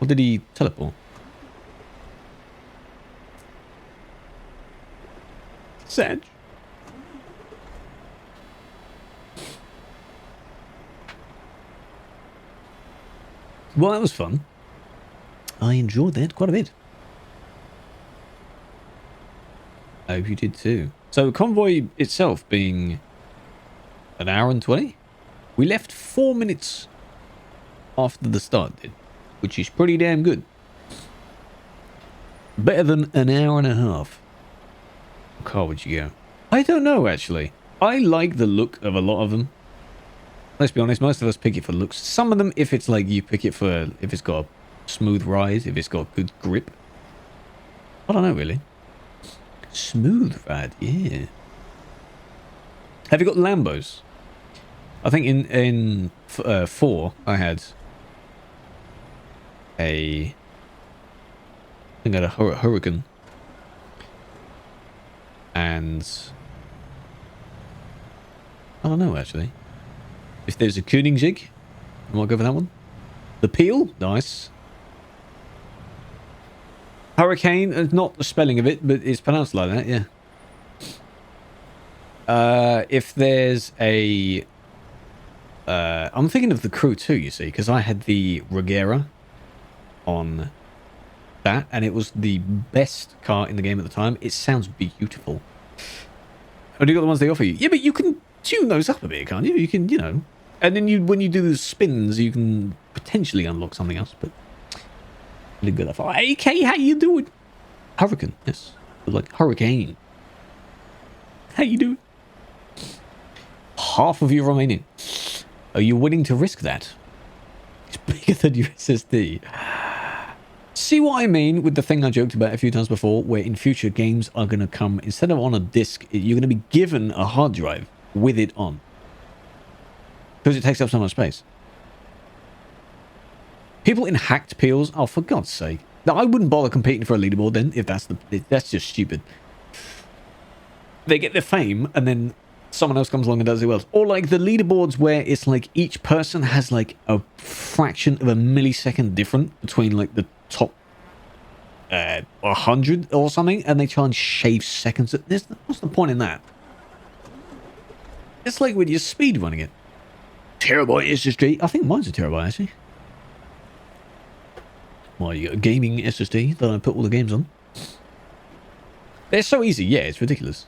Or did he teleport? Sad. Well, that was fun. I enjoyed that quite a bit. I hope you did too. So, Convoy itself being an hour and 20? We left 4 minutes after the start did, which is pretty damn good. Better than an hour and a half. What car would you go? I don't know, actually. I like the look of a lot of them. Let's be honest, most of us pick it for looks. Some of them, if it's like you pick it for, if it's got a smooth ride, if it's got good grip. I don't know, really. Smooth ride, yeah. Have you got Lambos? I think in 4, I had I think I had a Hurricane. And I don't know, actually. If there's a Koenigsegg, I might go for that one. The Peel, nice. Hurricane is not the spelling of it, but it's pronounced like that, yeah. If there's a... I'm thinking of the Crew too, you see, because I had the Regera on that, and it was the best car in the game at the time. It sounds beautiful. Oh, you got the ones they offer you? Yeah, but you can tune those up a bit, can't you? You can, you know... And then when you do the spins, you can potentially unlock something else, but... I didn't go that far. Hey, Kay, how you doing? Hurricane, yes. Like, Hurricane. How you doing? Half of you remaining. Are you willing to risk that? It's bigger than your SSD. See what I mean with the thing I joked about a few times before, where in future games are going to come, instead of on a disc, you're going to be given a hard drive with it on. Because it takes up so much space. People in hacked peels, oh, for God's sake. Now, I wouldn't bother competing for a leaderboard then, if that's just stupid. They get their fame, and then someone else comes along and does it well. Or like the leaderboards where it's like each person has like a fraction of a millisecond different between like the top 100 or something, and they try and shave seconds. What's the point in that? It's like when you're speed running it. Terabyte SSD. I think mine's a terabyte actually. My gaming SSD that I put all the games on. They're so easy. Yeah, it's ridiculous.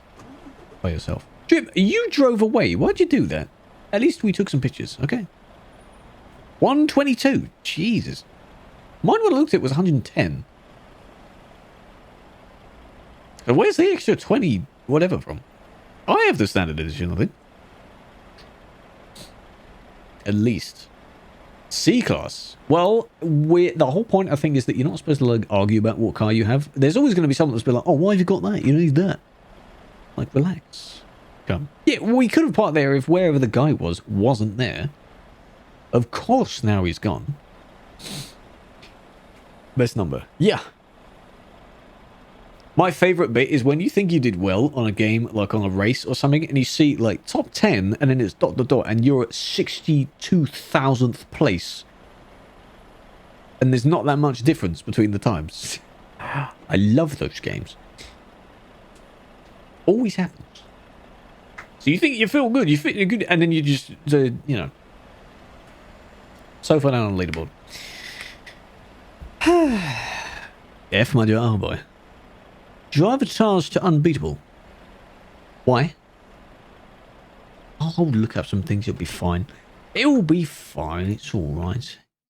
By yourself. Drip, you drove away. Why'd you do that? At least we took some pictures. Okay. 122. Jesus. Mine when I looked at it was 110. So where's the extra 20 whatever from? I have the standard edition, I think. At least. C-Class. Well, the whole point, I think, is that you're not supposed to like argue about what car you have. There's always going to be someone that's be like, oh, why have you got that? You need that. Like, relax. Come. Yeah, we could have parked there if wherever the guy was wasn't there. Of course, now he's gone. Best number. Yeah. My favourite bit is when you think you did well on a game, like on a race or something, and you see, like, top 10, and then it's ... and you're at 62,000th place. And there's not that much difference between the times. I love those games. Always happens. So you think you feel good, you're good, and then you just, you know. So far down on the leaderboard. F, my dear. Oh boy. Drive a task to unbeatable. Why? I'll look up some things. It'll be fine. It'll be fine. It's alright.